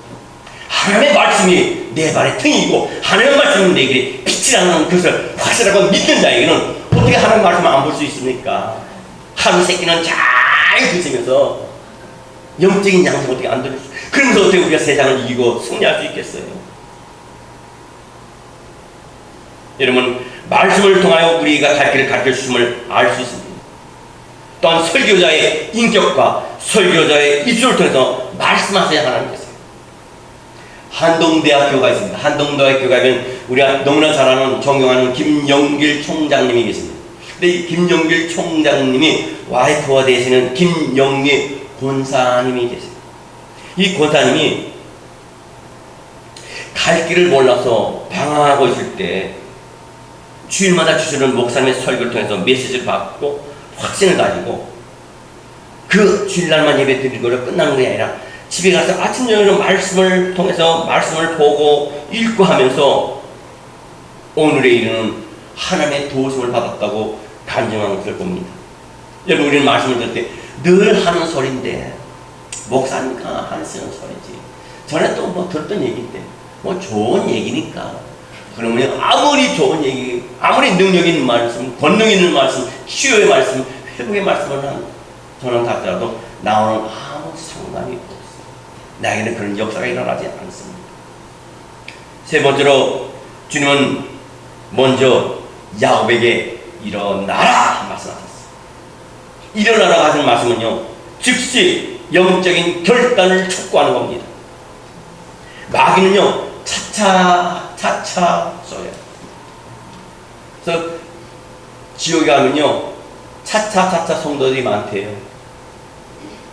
하나님의 말씀이 내 발의 등이고 하나님의 말씀은 내게 빛이라는 것을 확실하고 믿는 자에게는 어떻게 하나님의 말씀을 안 볼 수 있습니까? 하루 세끼는 잘 드시면서 영적인 양식 어떻게 안 들을 수, 그러면서 어떻게 우리가 세상을 이기고 승리할 수 있겠어요? 여러분, 말씀을 통하여 우리가 갈 길을 가르쳐 주심을 알 수 있습니다. 또한 설교자의 인격과 설교자의 입술을 통해서 말씀하셔야 하나님께서. 한동대학교가 있습니다. 한동대학교가 우리가 너무나 잘 아는 존경하는 김영길 총장님이 계십니다. 근데 이 김영길 총장님이 와이프가 되시는 김영리 권사님이 계십니다. 이 권사님이 갈 길을 몰라서 방황하고 있을 때 주일마다 주시는 목사님의 설교를 통해서 메시지를 받고 확신을 가지고 그 주일날만 예배 드리고로 끝나는 게 아니라 집에 가서 아침 저녁으로 말씀을 통해서 말씀을 보고 읽고 하면서 오늘에 이르는 하나님의 도우심을 받았다고 간증하는 것을 봅니다. 여러분, 우리는 말씀을 들을 때 늘 하는 소리인데 목사니까 하시는 소리지. 전에 또 뭐 들었던 얘기인데 뭐 좋은 얘기니까. 그러면 아무리 좋은 얘기, 아무리 능력 있는 말씀, 권능 있는 말씀, 치유의 말씀, 회복의 말씀을 저는 하더라도 나오는 아무 상관이 없어요. 나에게는 그런 역사가 일어나지 않습니다. 세 번째로 주님은 먼저 야곱에게 일어나라 말씀하셨어요. 일어나라 하신 말씀은요, 즉시 영적인 결단을 촉구하는 겁니다. 마귀는요, 차차 쏘여요. 그래서 지옥에 가면요, 차차 성도들이 많대요.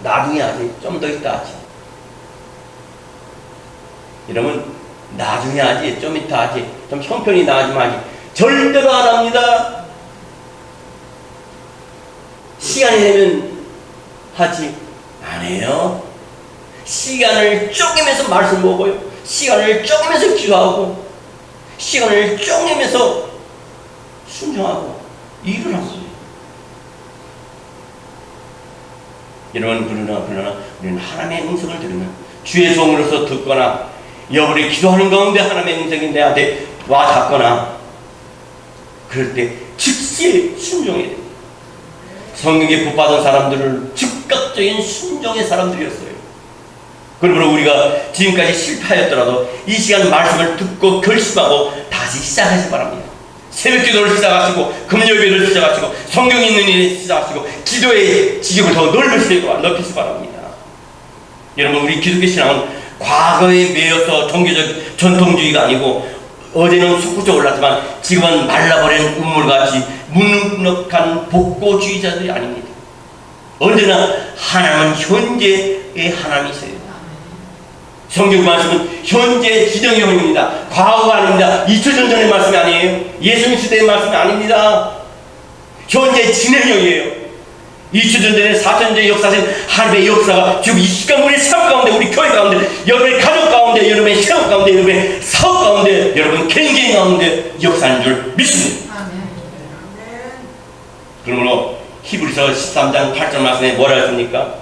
나중에 하지, 좀 더 있다 하지. 여러분, 나중에 하지, 좀 이따 하지, 좀 형편이 나아지면 하지. 절대로 안 합니다. 시간이 되면 하지. 안 해요. 시간을 쪼개면서 말씀 먹어요. 시간을 쪼개면서 기도하고, 시간을 쪼개면서 순종하고 일을 하고. 여러분, 그러나 우리는 하나님의 음성을 들으면 주의 종으로서 듣거나 여러분이 기도하는 가운데 하나님의 음성이 내한테 와 닿거나 그럴 때 즉시 순종해야 됩니다. 성경에 복받은 사람들은 즉각적인 순종의 사람들이었어요. 그러므로 우리가 지금까지 실패하였더라도 이 시간 말씀을 듣고 결심하고 다시 시작하시기 바랍니다. 새벽 기도를 시작하시고 금요일을 시작하시고 성경 읽는 일을 시작하시고 기도의 지경을 더 넓히시기 바랍니다. 여러분, 우리 기독교 신앙은 과거에 매여서 종교적 전통주의가 아니고 어제는 솟구쳐 올랐지만 지금은 말라버린 우물같이 묵묵한 복고주의자들이 아닙니다. 언제나 하나님은 현재의 하나님이세요. 성경 말씀은 현재 지정형입니다. 과거가 아닙니다. 2000년 전의 말씀이 아니에요. 예수님 시대의 말씀이 아닙니다. 현재 진행형이에요. 2000년 전에 4000년 전의 역사신 하나님의 역사가 지금 이 시간 우리 삶 가운데, 우리 교회 가운데, 여러분의 가족 가운데, 여러분의 신앙 가운데, 여러분의 사업 가운데, 여러분 개인 가운데 역사하는 줄 믿습니다. 그러므로 히브리서 13장 8절 말씀에 뭐라 했습니까?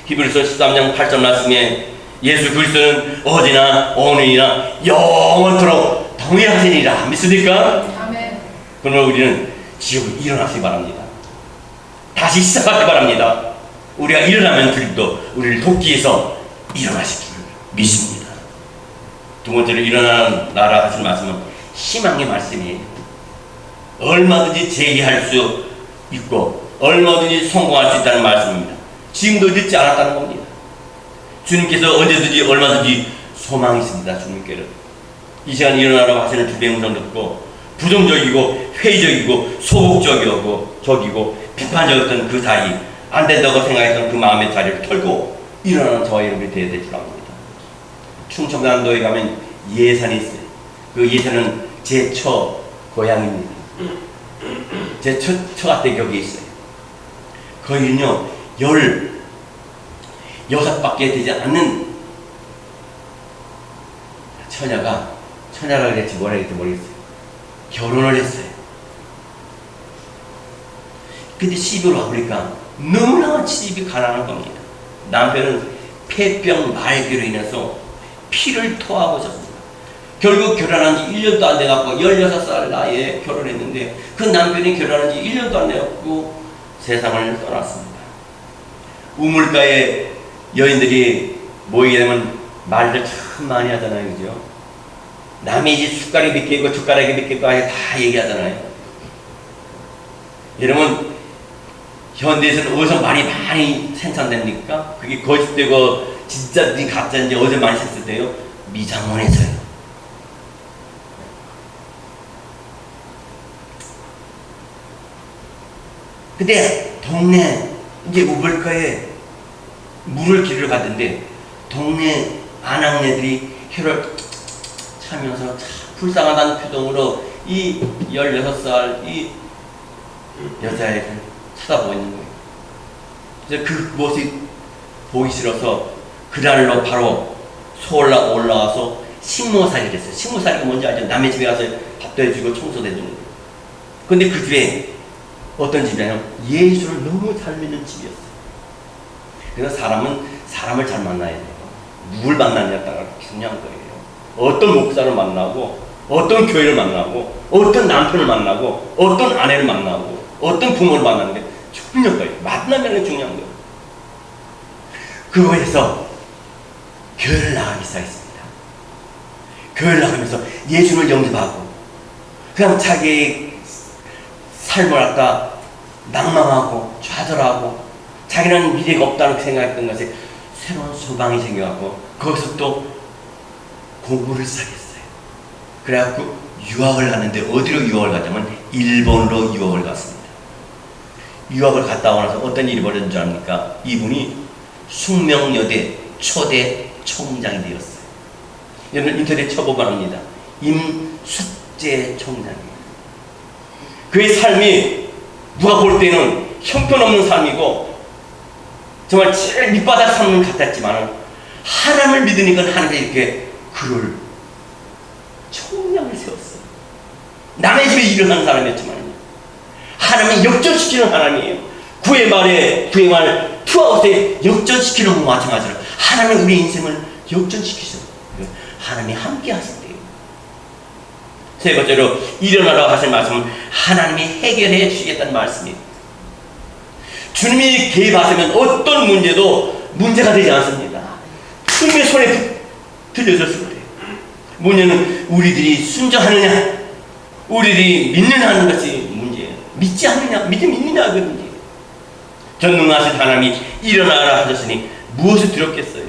히브리서 13장 8절 말씀에 예수 그리스도는 어제나 오늘이나 영원토록 동일하시니라 믿습니까? 아멘. 그러므로 우리는 지금 일어나시기 바랍니다. 다시 시작하기 바랍니다. 우리가 일어나면 주님도 우리를 돕기 위해서 일어나시기를 믿습니다. 두 번째로 일어나라 하신 말씀은 희망의 말씀이에요. 얼마든지 재기할 수 있고 얼마든지 성공할 수 있다는 말씀입니다. 지금도 늦지 않았다는 겁니다. 주님께서 언제든지 얼마든지 소망이 있습니다. 주님께는 이 시간 일어나라고 하시는 주님의 음성 듣고 부정적이고 회의적이고 소극적이고 비판적이었던 그 자리, 안 된다고 생각했던 그 마음의 자리를 털고 일어나는 저와 여러분이 되어야 될 줄 압니다. 충청남도에 가면 예산이 있어요. 그 예산은 제 처 고향입니다. 제 처가 댁 있어요. 거기는요 16밖에 되지 않는 처녀가 그랬지 뭐라 그랬지 모르겠어요. 결혼을 했어요. 근데 시집을 와보니까 너무나 시집이 가난한 겁니다. 남편은 폐병 말기로 인해서 피를 토하고 있었습니다. 결국 결혼한 지 1년도 안 돼갖고 16살 나이에 결혼했는데 그 남편이 결혼한 지 1년도 안 돼갖고 세상을 떠났습니다. 우물가에 여인들이 모이게 되면 말을 참 많이 하잖아요. 그죠? 남의 집 숟가락이 몇 개고 젓가락이 몇 개고 다 얘기하잖아요. 여러분, 현대에서는 어디서 말이 많이 생산됩니까? 그게 거짓되고 진짜인지 가짜인지 어디서 많이 생산돼요? 미장원에서요. 근데 동네 이제 우물가에 물을 기르러 갔는데 동네 아낙네들이 혀를 차면서 참 불쌍하다는 표정으로 이 16살 이 여자애를 쳐다보고 있는 거예요. 그래서 그 모습이 보기 싫어서 그날로 바로 올라와서 식모살이를 했어요. 식모살이가 뭔지 알죠? 남의 집에 가서 밥도 해주고 청소도 해주는 거예요. 근데 그 집에 어떤 집이냐면 예수를 너무 잘 믿는 집이었어요. 그래서 사람은 사람을 잘 만나야 돼요. 누굴 만나느냐에 따라 중요한 거예요. 어떤 목사를 만나고, 어떤 교회를 만나고, 어떤 남편을 만나고, 어떤 아내를 만나고, 어떤 부모를 만나는 게 중요한 거예요. 만나면 중요한 거예요. 그거에서 교회를 나가기 시작했습니다. 교회를 나가면서 예수를 영접하고 그냥 자기의 삶을 아까 낭망하고 좌절하고 자기는 미래가 없다는 생각했던 것에 새로운 소망이 생겨갖고 거기서 또 공부를 시작했어요. 그래갖고 유학을 갔는데 어디로 유학을 갔냐면 일본으로 유학을 갔습니다. 유학을 갔다 오고 나서 어떤 일이 벌어진 줄 압니까? 이분이 숙명여대 초대 총장이 되었어요. 여러분 인터넷 쳐보면 합니다. 임숙재 총장이에요. 그의 삶이 누가 볼 때는 형편없는 삶이고 정말 제일 밑바닥 삶은 같았지만 하나님을 믿으니까 하나님이 이렇게 그를 총장을 세웠어요. 남의 집에 일어난 사람이었지만 하나님이 역전시키는 하나님이에요. 구의 말에 구의 말 투아웃에 역전시키는 것과 마찬가지로 하나님은 우리 인생을 역전시키셔요. 하나님이 함께 하신대요. 세 번째로 일어나라고 하신 말씀은 하나님이 해결해 주시겠다는 말씀이에요. 주님이 개입하시면 어떤 문제도 문제가 되지 않습니다. 주님의 손에 들려졌을 거예요. 문제는 우리들이 순종하느냐, 우리들이 믿느냐 하는 것이 문제예요. 믿지 않느냐, 믿느냐 그 문제예요. 전능하신 하나님이 일어나라 하셨으니 무엇을 두렵겠어요?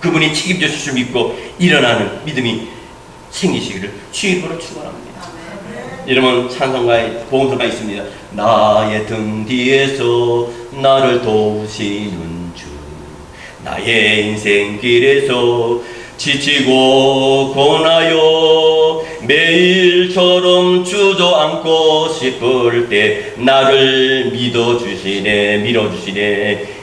그분이 책임져 주실 믿고 일어나는 믿음이 생기시기를 주의 이름으로 축원합니다. 여러분 찬송가에 보험서가 있습니다. 나의 등 뒤에서 나를 도우시는 주, 나의 인생 길에서 지치고 고나요 매일처럼 주저앉고 싶을 때 나를 믿어주시네 밀어주시네.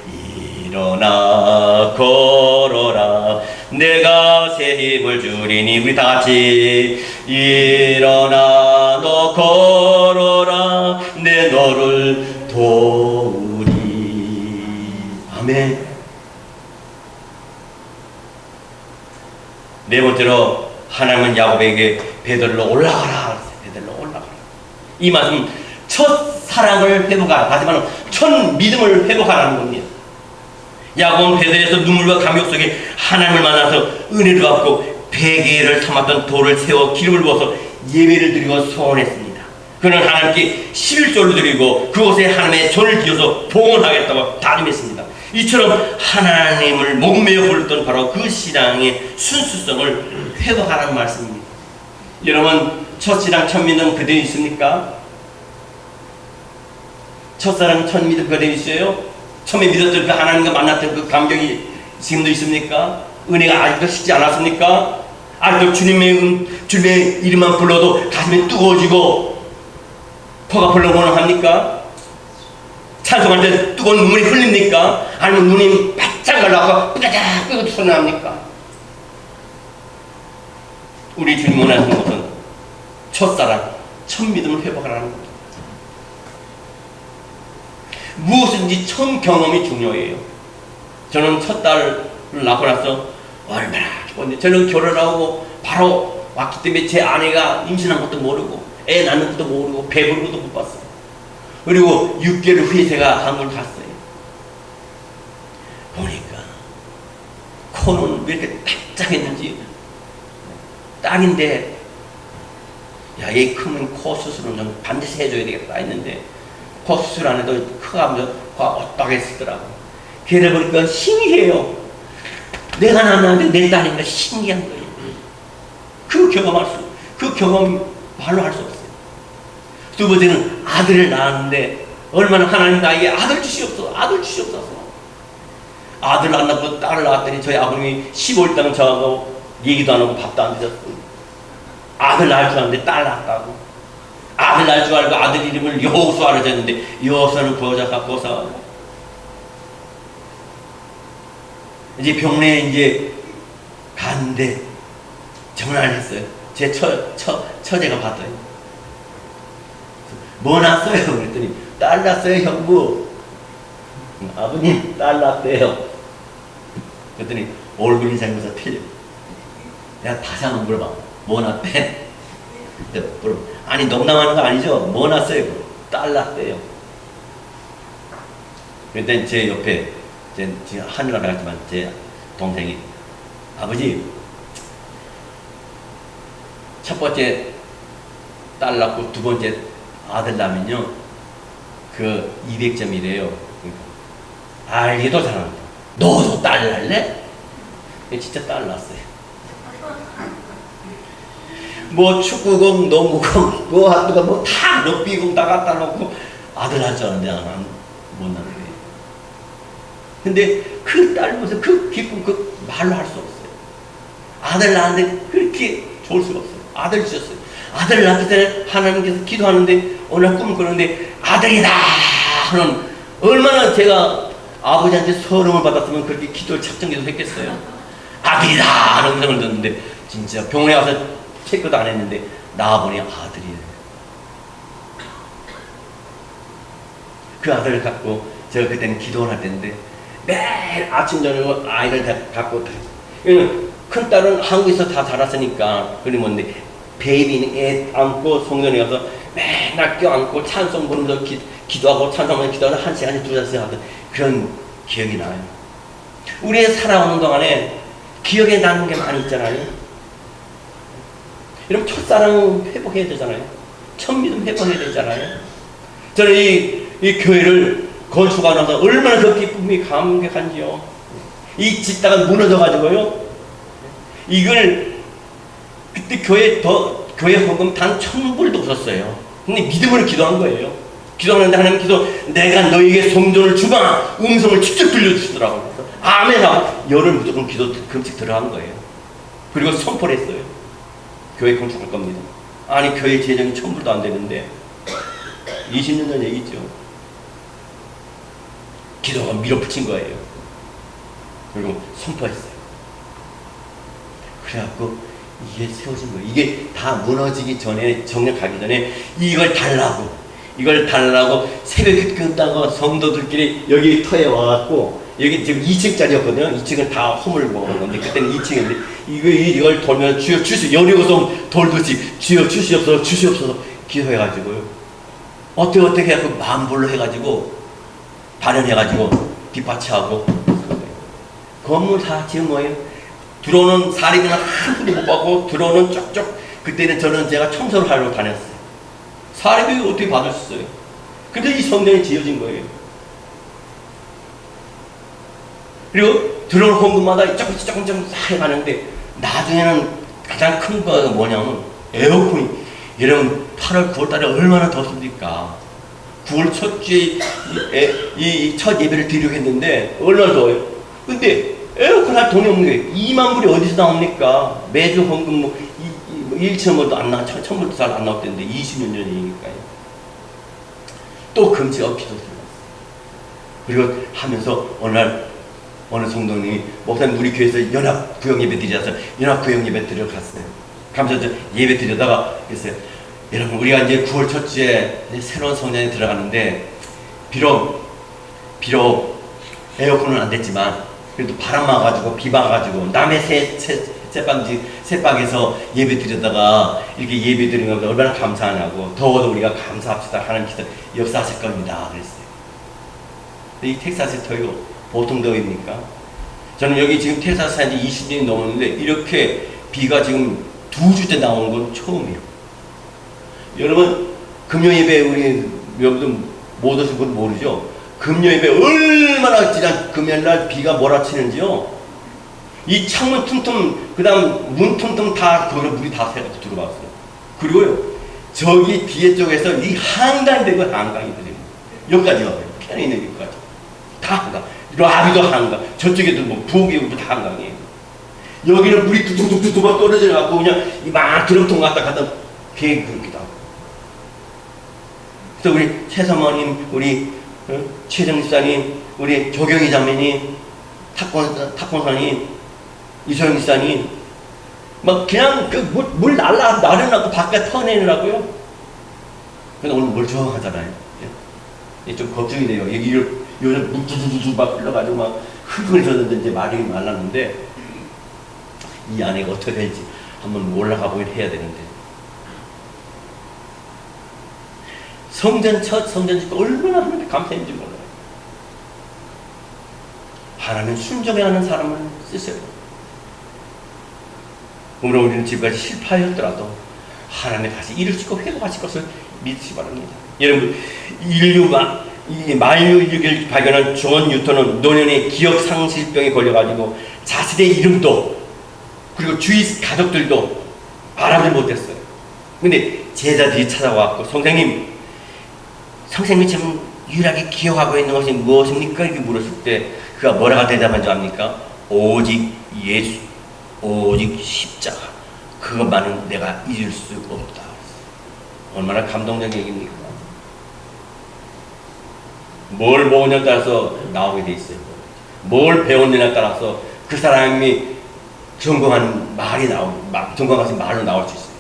일어나 걸어라 내가 새 힘을 주리니. 우리 다같이 일어나 너 걸어라 내 너를 도우리. 아멘. 네 번째로 하나님은 야곱에게 베들로 올라가라. 베들로 올라가라. 이 말씀 첫 사랑을 회복하라 하지만 첫 믿음을 회복하라는 겁니다. 야곱은 베들에서 눈물과 감격 속에 하나님을 만나서 은혜를 받고 베개를 담았던 돌을 세워 기름을 부어서 예배를 드리고 소원했습니다. 그는 하나님께 11조를 드리고 그곳에 하나님의 전을 지어서 봉헌하겠다고 다짐했습니다. 이처럼 하나님을 목매어 불렀던 바로 그 신앙의 순수성을 회복하라는 말씀입니다. 여러분 첫신앙 첫믿음 그대로 있습니까? 첫사랑 첫믿음 그대로 있어요? 처음에 믿었던 그 하나님과 만났던 그 감격이 지금도 있습니까? 은혜가 아직도 식지 않았습니까? 아직도 주님의 이름만 불러도 가슴이 뜨거워지고 코가 벌렁벌렁 합니까? 찬송할 때 뜨거운 눈물이 흘립니까? 아니면 눈이 바짝 말라서 뿌다닥 끄고 소리납니까? 우리 주님 원하시는 것은 첫사랑, 첫 믿음을 회복하라는 겁니다. 무엇인지 처음 경험이 중요해요. 저는 첫 딸을 낳고 나서 얼마나 기뻤는데 저는 결혼하고 바로 왔기 때문에 제 아내가 임신한 것도 모르고 애 낳는 것도 모르고 배부른 것도 못 봤어요. 그리고 6개월 후에 제가 한국을 갔어요. 보니까 코는 왜 이렇게 딱딱했는지 딸인데 야, 얘 크면 코 수술은 좀 반드시 해줘야 되겠다 했는데 코 수술 안 해도 커가면서 코가 어떡했더라고. 걔를 보니까 신기해요. 내가 낳았는데 내 딸이니까 신기한 거예요. 그 경험 말로 할 수 없어요. 두 번째는 아들을 낳았는데 얼마나 하나님 나에게 아들 주시옵소서. 아들 안 낳고 딸을 낳았더니 저희 아버님이 15일 저하고 얘기도 안 하고 밥도 안 드셨어요. 아들 낳을 줄 알았는데 딸 낳았다고. 아들 아들 날 줄 알고 아들 이름을 여호수아로 졌는데 여호수아는 부여자 갖고 서 이제 병원에 이제 갔는데 전화를 했어요. 제 처제가 봤더니 뭐 났어요? 그랬더니 딸 났어요 형부. 아버님 딸 났대요. 그랬더니 얼굴 인상에서 틀려. 내가 다시 한번 물어봐. 뭐 났대? 물어봐. 아니 농담하는 거 아니죠? 뭐 났어요? 딸 났대요. 그랬더니 제 옆에 지금 하늘나라 갔지만 제 동생이 아버지 첫 번째 딸 낳고 두 번째 아들 낳으면요 그 200점이래요. 그러니까 알기도 잘한다. 너도 딸 낳을래? 진짜 딸 낳았어요. 뭐 축구공, 농구공, 뭐 하여튼 뭐 다 럭비공 다 갖다 놓고 아들 낳을 줄 알았는데 안 못 낳는 거예요. 근데 그 딸 보면서 그 기쁨 그 말로 할 수 없어요. 아들 낳았는데 그렇게 좋을 수가 없어요. 아들 주셨어요. 아들 낳기 전에 하나님께서 기도하는데 어느 날 꿈을 꾸는데 아들이다 하는 얼마나 제가 아버지한테 서름을 받았으면 그렇게 기도를 작정기도 했겠어요. 아들이다 하는 음성을 듣는데 진짜 병원에 가서 체크도 안 했는데 나와보니 아들이에요. 그 아들을 갖고 제가 그때는 기도를 할 때인데 매일 아침 저녁 아이를 다 갖고 큰 딸은 한국에서 다 자랐으니까 그리 뭔데 베이비는 애 안고 성전에 가서 맨날 껴안고 찬송 부르면서 기도하고 찬송하면서 기도하는 한 시간에 두 시간씩 하던 그런 기억이 나요. 우리의 살아오는 동안에 기억에 남는 게 많이 있잖아요. 여러분 첫사랑 회복해야 되잖아요. 첫 믿음 회복해야 되잖아요. 저는 이 교회를 건축하면서 얼마나 그 기쁨이 감격한지요. 이 짓다가 무너져가지고요. 이걸 그때 교회 헌금 단 1,000불도 없었어요. 근데 믿음으로 기도한 거예요. 기도하는데 하나님께서 내가 너에게 성전을 주마 음성을 직접 들려주시더라고요. 아멘 하고 열흘 무조건 기도 금식 들어간 거예요. 그리고 선포를 했어요. 교회 건축할 겁니다. 아니 교회 재정이 1,000불도 안 되는데 20년 전 얘기죠. 기도가 밀어붙인 거예요. 그리고 선포했어요. 그래갖고 이게 세워진 거예요. 이게 다 무너지기 전에 정령 가기 전에 이걸 달라고 새벽에 끝나고 성도들끼리 여기 터에 와갖고 여기 지금 2층짜리였거든요. 2층은 다 허물 먹은 건데 그때는 2층인데 이걸 돌면 주여 주시 여리고성 돌듯이 주여 주시옵소서 기도해가지고요. 어떻게 해갖고 마음볼로 해가지고 발현해가지고 뒷받치하고 건물 다 지은 거예요. 들어오는 사립이나 한 푼도 못 받고 들어오는 쪽쪽 그때는 저는 제가 청소를 하려고 다녔어요. 사립이 어떻게 받을 수 있어요? 근데 이 성전이 지어진 거예요. 그리고 들어오는 헌금마다 조금 해가는데 나중에는 가장 큰 거가 뭐냐면 에어컨이 여러분 8월 9월 달에 얼마나 덥습니까? 9월 첫 주에 이 첫 예배를 드리려고 했는데 얼마나 더워요? 근데 에어컨 할 돈이 없는 거예요. 2만 불이 어디서 나옵니까? 매주 헌금 뭐 1,000불도 안 나와, 1,000불도 잘 안 나왔는데 20년 전이니까요. 또 금지하고 기도 들어갔어요. 그리고 하면서 어느 날 어느 성도님이 목사님 우리 교회에서 연합 구역 예배 드리자서 연합 구역 예배 드리러 갔어요. 가면서 예배 드리다가 그랬어요. 여러분 우리가 이제 9월 첫 주에 새로운 성전에 들어가는데 비록 에어컨은 안 됐지만 그래도 바람 와가지고 비 와가지고 남의 새방에서 예배 드리다가 이렇게 예배 드리는 것보다 얼마나 감사하냐고 더워도 우리가 감사합시다 하나님께서 역사하실 겁니다 그랬어요. 근데 이 텍사스 더위가 보통 더위입니까? 저는 여기 지금 텍사스 산지 20년이 넘었는데 이렇게 비가 지금 2주째 나오는 건 처음이에요. 여러분 금요 예배 우리 여러분들 못 오신 분 모르죠? 금요 예배 얼마나 지난 금요일날 비가 몰아치는지요. 이 창문 틈틈 그 다음 문 틈틈 다 거기로 물이 다 새가지고 들어왔어요. 그리고요 저기 뒤에 쪽에서 이 한강이 되고 한강이 되고 여기까지 와요. 편에 있는 여기까지 다 한강. 라비도 한강. 저쪽에도 뭐 부엌에도 다 한강이에요. 여기는 물이 뚝뚝뚝뚝 떨어져 갖고 그냥 막 드럼통 갖다 갖다 걔 그렇게 나고 또 우리 최사모님, 우리 최정 집사님, 우리 조경희 자매님, 탁권사님, 이소영 집사님, 막 그냥 물 나르라고 바깥 터내느라고요. 근데 오늘 물 조용하잖아요. 예? 좀 걱정이 돼요. 여기를 요즘 뭉두두두 막 흘러가지고 막 흥분해서는데 이제 말이 말랐는데 이 안에가 어떻게 될지 한번 올라가 보긴 해야 되는데. 첫 성전 집회 얼마나 하나님께 감사했는지 몰라요. 하나님 순종해 하는 사람을 쓰세요. 물론 우리는 지금까지 실패하였더라도 하나님의 다시 일으키고 회복하실 것을 믿으시기 바랍니다. 여러분, 만유 인류를 발견한 존 뉴턴은 노년의 기억상실병에 걸려가지고 자신의 이름도 그리고 주위 가족들도 알아보지 못했어요. 근데 제자들이 찾아왔고, 선생님 지금 유일하게 기억하고 있는 것이 무엇입니까? 이렇게 물었을 때 그가 뭐라고 대답한 줄 압니까? 오직 예수, 오직 십자가, 그것만은 내가 잊을 수 없다. 얼마나 감동적인 얘기입니까? 뭘 먹느냐에 따라서 나오게 돼 있어요. 뭘 배웠느냐에 따라서 그 사람이 전공한 말이 전공하신 말로 나올 수 있어요.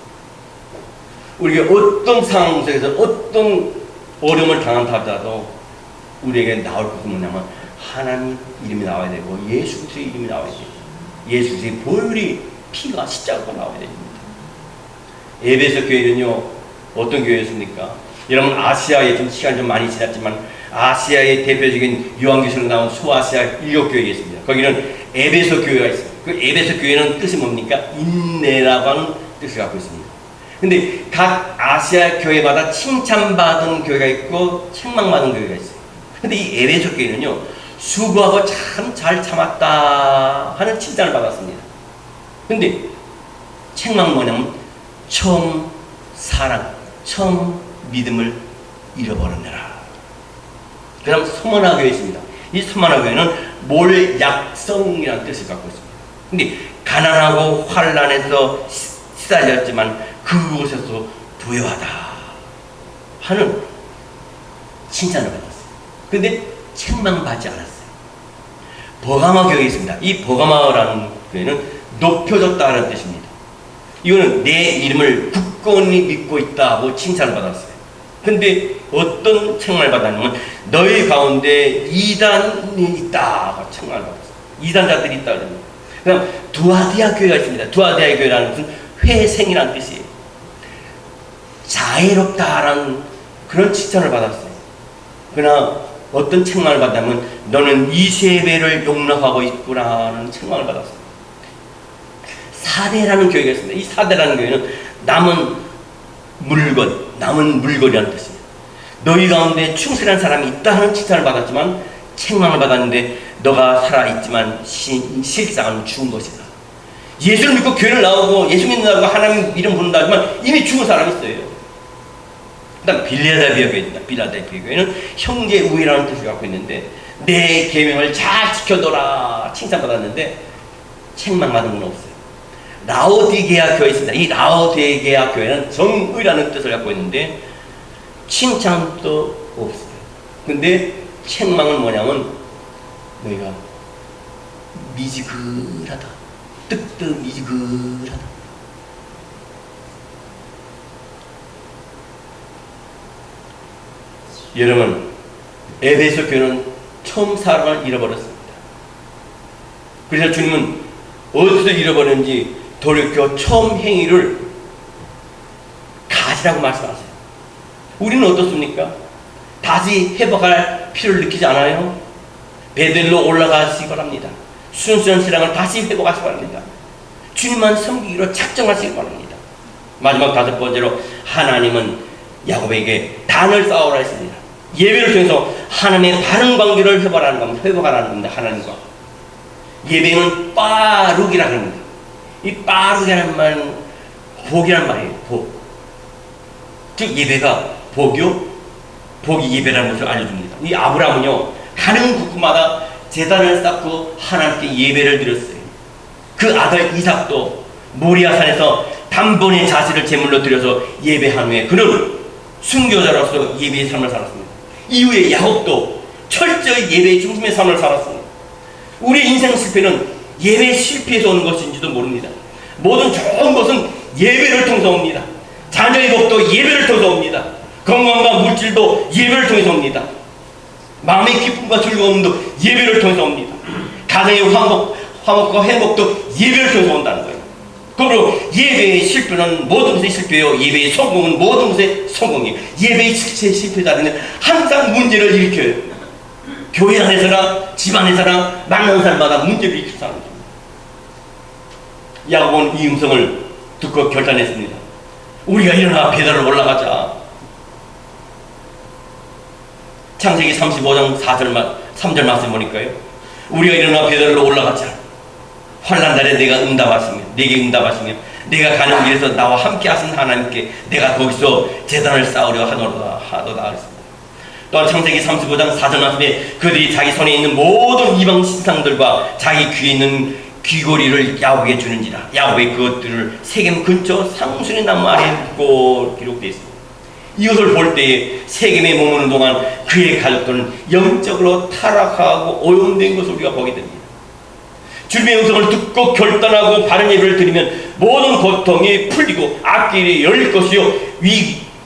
우리가 어떤 상황 속에서 어떤 어려움을 당한다 하더라도 우리에게 나올 것은 뭐냐면 하나님 이름이 나와야 되고 예수 그리스도의 이름이 나와야 돼요. 예수 그리스도의 보혈이 피가 십자가가 나와야 됩니다. 에베소 교회는요, 어떤 교회였습니까? 여러분, 아시아에 좀 시간이 좀 많이 지났지만 아시아의 대표적인 요한계시록 나온 소아시아 일곱교회가 있습니다. 거기는 에베소 교회가 있습니다. 그 에베소 교회는 뜻이 뭡니까? 인내라고 하는 뜻을 갖고 있습니다. 근데 각 아시아 교회마다 칭찬받은 교회가 있고 책망받은 교회가 있어요. 근데 이 에베소 교회는요, 수고하고 참 잘 참았다 하는 칭찬을 받았습니다. 근데 책망은 뭐냐면 처음 사랑, 처음 믿음을 잃어버렸느라. 그 다음 소만화 교회 있습니다. 이 소만화 교회는 몰약성이라는 뜻을 갖고 있습니다. 근데 가난하고 환란에서 시달렸지만 그곳에서 부유하다 하는 칭찬을 받았어요. 근데 책망받지 않았어요. 버가마 교회에 있습니다. 이 버가마라는 교회는 높여졌다는 뜻입니다. 이거는 내 이름을 굳건히 믿고 있다고 칭찬을 받았어요. 근데 어떤 책망을 받았냐면 너희 가운데 이단이 있다고 책망을 받았어요. 이단자들이 있다고 합니다. 그다음 두아디아 교회가 있습니다. 두아디아 교회라는 것은 회생이라는 뜻이에요. 자애롭다라는 그런 칭찬을 받았어요. 그러나 어떤 책망을 받았냐면 너는 이세벨을 용납하고 있구나라는 책망을 받았어요. 사대라는 교회가 있습니다. 이 사대라는 교회는 남은 물건이라는 뜻입니다. 너희 가운데 충실한 사람이 있다 하는 칭찬을 받았지만 책망을 받았는데 너가 살아있지만 실상은 죽은 것이다. 예수를 믿고 교회를 나오고 예수 믿는다고 하나님 이름 부른다 하지만 이미 죽은 사람이 있어요. 그 다음 빌라델피아 교회입니다. 빌라델피아 교회는 형제 우애라는 뜻을 갖고 있는데 내 계명을 잘 지켜둬라 칭찬받았는데 책망받은 건 없어요. 라오디게아 교회 있습니다. 이 라오디게아 교회는 정의라는 뜻을 갖고 있는데 칭찬도 없어요. 근데 책망은 뭐냐면 너희가 미지근하다, 미지근하다. 여러분, 에베소 교회는 처음 사랑을 잃어버렸습니다. 그래서 주님은 어디서 잃어버렸는지 돌이켜 처음 행위를 가지라고 말씀하세요. 우리는 어떻습니까? 다시 회복할 필요를 느끼지 않아요? 베들로 올라가시기 바랍니다. 순수한 신앙을 다시 회복하시기 바랍니다. 주님만 섬기기로 작정하시기 바랍니다. 마지막 다섯 번째로 하나님은 야곱에게 단을 쌓으라 했습니다. 예배를 통해서 하나님의 바른 관계를 회복하라는 겁니다. 하나님과 예배는 빠룩이라는 겁니다. 이 빠룩이라는 말은 복이라는 말이에요. 복. 즉 예배가 복이요, 복이 예배라는 것을 알려줍니다. 이 아브라함은요, 가는 곳마다 제단을 쌓고 하나님께 예배를 드렸어요. 그 아들 이삭도 모리아산에서 단번에 자신을 제물로 드려서 예배한 후에 그는 순교자로서 예배의 삶을 살았습니다. 이후에 야곱도 철저히 예배의 중심의 삶을 살았습니다. 우리의 인생 실패는 예배 실패에서 오는 것인지도 모릅니다. 모든 좋은 것은 예배를 통해서 옵니다. 자녀의 복도 예배를 통해서 옵니다. 건강과 물질도 예배를 통해서 옵니다. 마음의 기쁨과 즐거움도 예배를 통해서 옵니다. 가정의 화목과 행복도 예배를 통해서 온다는 거예요. 그러므로 예배의 실패는 모든 것의 실패요, 예배의 성공은 모든 것의 성공이에요. 예배의 실패자는 항상 문제를 일으켜요. 교회 안에서나 집 안에서나 만나는 사람마다 문제를 일으킬 사람입니다. 야곱은 이 음성을 듣고 결단했습니다. 우리가 일어나 베델로 올라가자. 창세기 35장 3절 말씀 보니까요, 우리가 일어나 베델로 올라가자. 환난날에 내게 응답하시며 내가 가는 길에서 나와 함께 하신 하나님께 내가 거기서 제단을 쌓으려 하도다 하겠습니다. 또한 창세기 35장 4절 말씀에 그들이 자기 손에 있는 모든 이방 신상들과 자기 귀에 있는 귀고리를 야곱에게 주는지라 야곱이 그것들을 세겜 근처 상순의 나무 아래에 묻고 기록되어 있습니다. 이것을 볼 때에 세겜에 머무는 동안 그의 가족들은 영적으로 타락하고 오염된 것을 우리가 보게 됩니다. 주님의 음성을 듣고 결단하고 바른 예배를 드리면 모든 고통이 풀리고 앞길이 열릴 것이요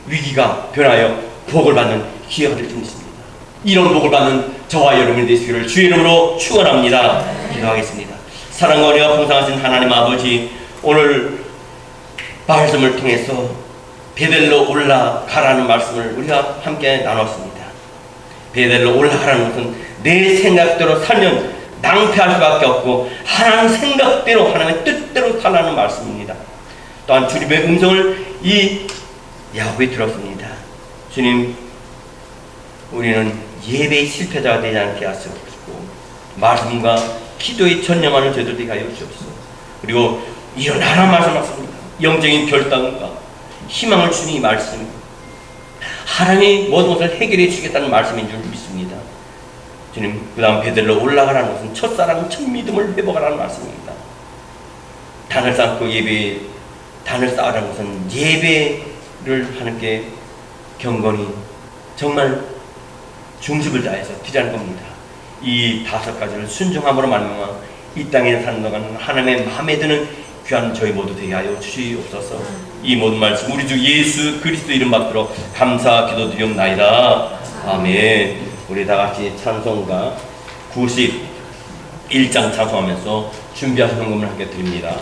위기가 변하여 복을 받는 기회가 될 것입니다. 이런 복을 받는 저와 여러분이 되시기를 주의 이름으로 축원합니다. 기도하겠습니다. 사랑과 은혜가 풍성하신 하나님 아버지, 오늘 말씀을 통해서 베델로 올라가라는 말씀을 우리가 함께 나눴습니다. 베델로 올라가라는 것은 내 생각대로 살면 낭패할 수밖에 없고 하나님 생각대로 하나님의 뜻대로 살라는 말씀입니다. 또한 주님의 음성을 이 야곱이 들었습니다. 주님, 우리는 예배의 실패자가 되지 않게 하시옵고 말씀과 기도에 전념하는 저희들 되게 하여 주옵소서. 그리고 일어나라 말씀하십니다. 영적인 결단과 희망을 주는 이 말씀, 하나님이 모든 것을 해결해 주겠다는 말씀인 줄 믿습니다. 주님, 그 다음 베델로 올라가라는 것은 첫사랑 첫 믿음을 회복하라는 말씀입니다. 단을 쌓고 단을 쌓으라는 것은 예배를 하나님께 경건히 정말 중심을 다해서 드리는 겁니다. 이 5가지를 순종함으로 말미암아 이 땅에 사는 동안 하나님의 마음에 드는 귀한 저희 모두 되게 하여 주시옵소서. 이 모든 말씀 우리 주 예수 그리스도 이름 받들어 감사 기도드리옵나이다. 아멘. 우리 다 같이 찬송가 91장 찬송하면서 준비하신 헌금을 함께 드립니다.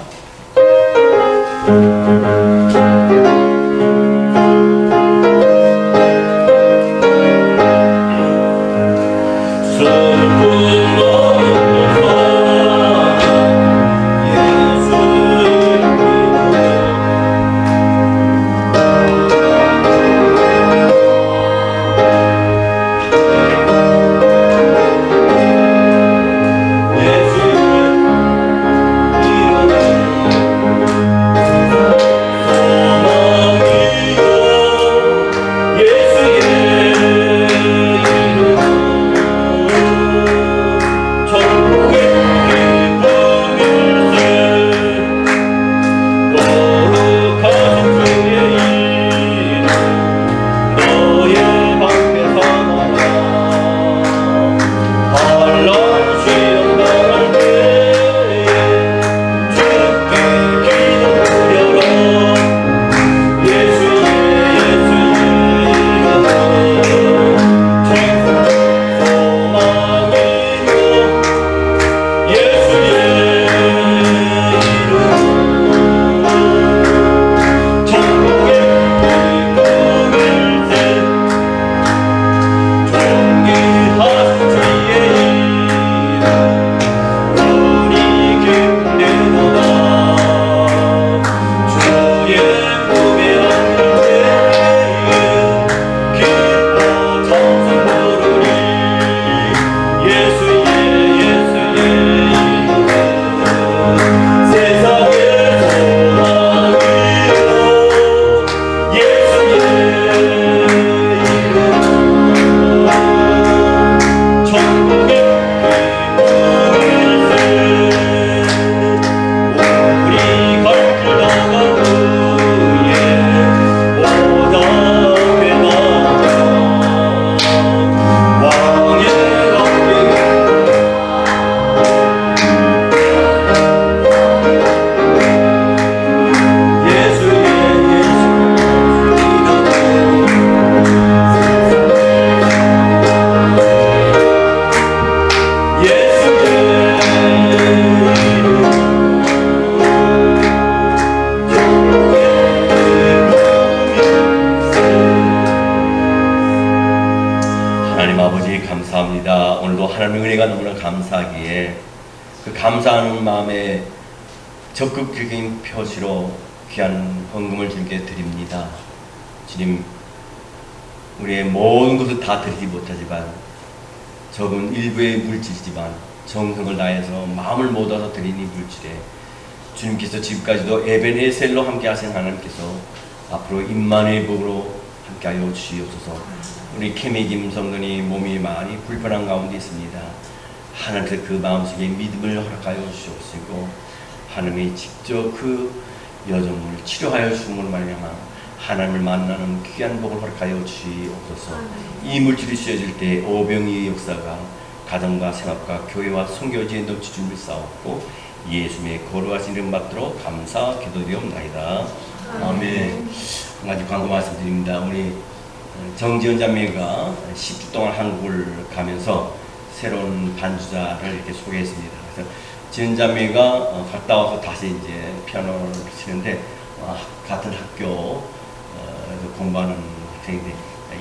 감사합니다. 오늘도 하나님의 은혜가 너무나 감사하기에 그 감사하는 마음에 적극적인 표시로 귀한 헌금을 주님께 드립니다. 주님, 우리의 모든 것을 다 드리지 못하지만 적은 일부의 물질이지만 정성을 다해서 마음을 모아서 드린 이 물질에 주님께서 지금까지도 에벤에셀로 함께 하신 하나님께서 앞으로 임마누엘 복으로 함께하여 주시옵소서. 우리 케미김 성도니 몸이 많이 불편한 가운데 있습니다. 하나님께서 그 마음속에 믿음을 허락하여 주시옵시고 하나님이 직접 그 여정을 치료하여 주심으로 말미암아 하나님을 만나는 귀한 복을 허락하여 주시옵소서. 이 물질이 씌어질 때 오병이의 역사가 가정과 생업과 교회와 선교지에 넘치 준비 싸웠고 예수님의 거룩하신 이름 받도록 감사 기도드리옵나이다. 아멘. 한 가지 광고 말씀드립니다. 우리 정지연 자매가 10주 동안 한국을 가면서 새로운 반주자를 이렇게 소개했습니다. 그래서 지연 자매가 갔다 와서 다시 이제 피아노를 치는데 같은 학교 공부하는 학생인데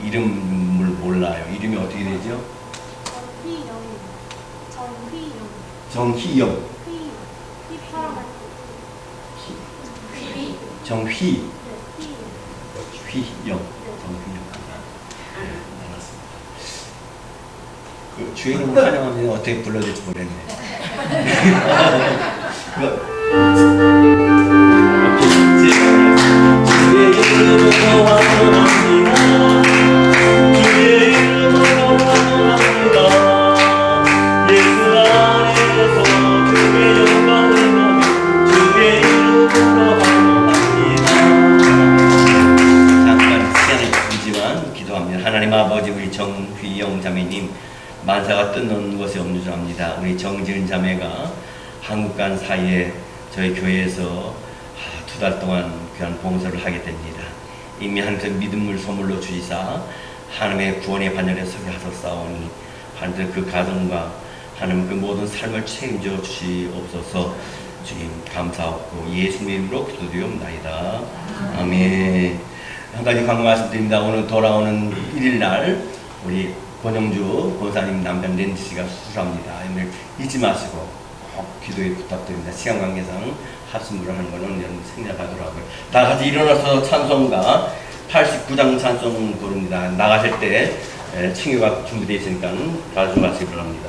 이름을 몰라요. 이름이 어떻게 되죠? 정희영. 정휘. 휘영. 정휘영. 알았습니다. 그 주인공을 환영하면 어떻게 불러줄지 모르겠네. 하나님 아버지, 우리 정휘영 자매님 만사가 뜻놓는 것이 없는 줄 압니다. 우리 정지은 자매가 한국 간 사이에 저희 교회에서 2달 동안 귀한 봉사를 하게 됩니다. 이미 하나님께서 믿음을 선물로 주시사 하나님의 구원의 반열에 서게 하셨사오니 하나님 그 가정과 하나님 그 모든 삶을 책임져 주시옵소서. 주님 감사하고 예수님의 이름으로 기도드리옵나이다. 아멘. 한 가지 광고 말씀드립니다. 오늘 돌아오는 1일날 우리 권영주 권사님 남편 렌지 씨가 수술합니다. 오늘 잊지 마시고 꼭 기도에 부탁드립니다. 시간 관계상 합심부를 하는 거는 여러분 생략하더라고요. 다 같이 일어나서 찬송가 89장 찬송 부릅니다. 나가실 때 칭유가 준비되어 있으니까 가져가시기 바랍니다.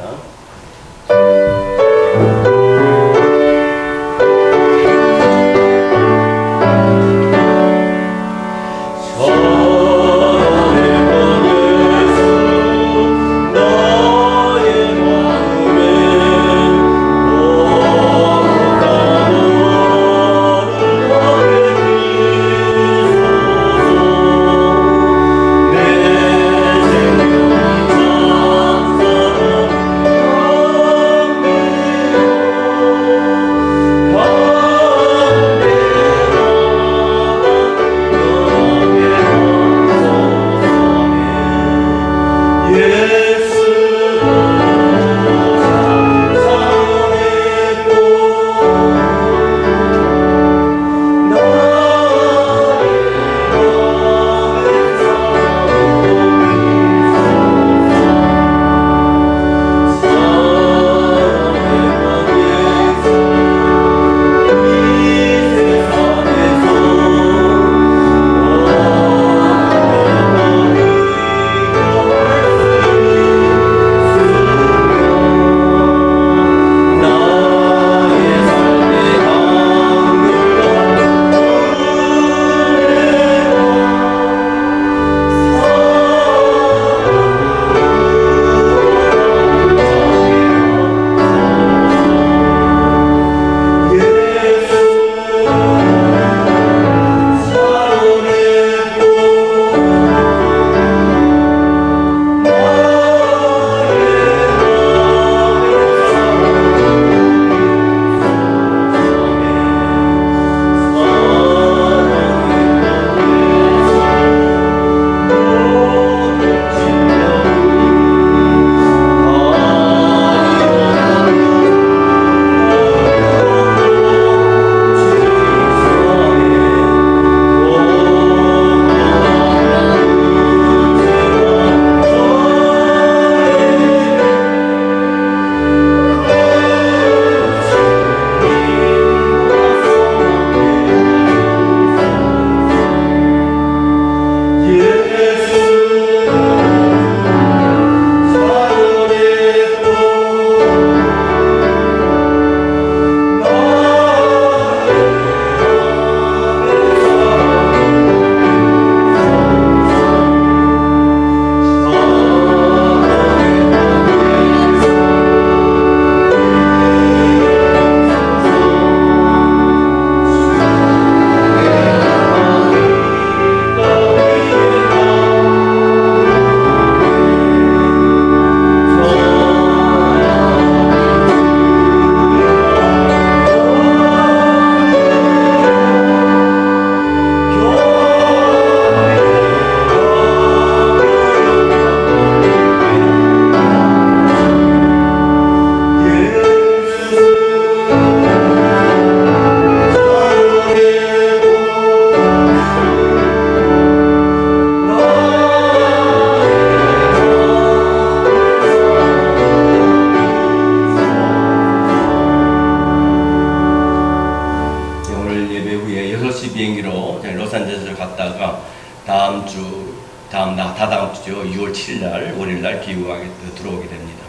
다다음 주죠. 6월 7일 날 월요일 날 기구하게 들어오게 됩니다.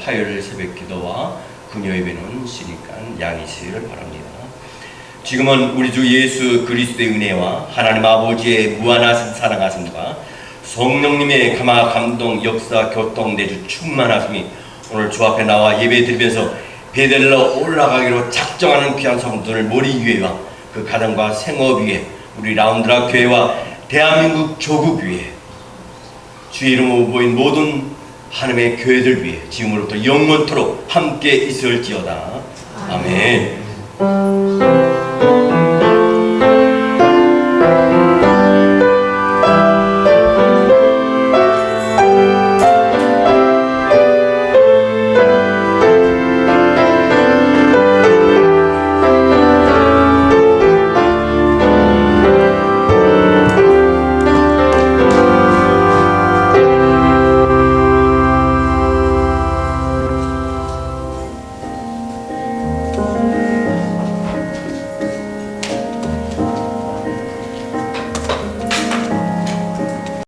화요일 새벽 기도와 금요 예배는 쉬니까 양해하시기를 바랍니다. 지금은 우리 주 예수 그리스도의 은혜와 하나님 아버지의 무한하신 사랑하심과 성령님의 감화 감동 역사 교통 내주 충만하심이 오늘 주 앞에 나와 예배 드리면서 베델로 올라가기로 작정하는 귀한 성도들 머리 위에와 그 가정과 생업 위에 우리 라운드라 교회와 대한민국 조국 위에 주의 이름으로 모인 모든 하나님의 교회들 위해 지금으로부터 영원토록 함께 있을지어다. 아멘.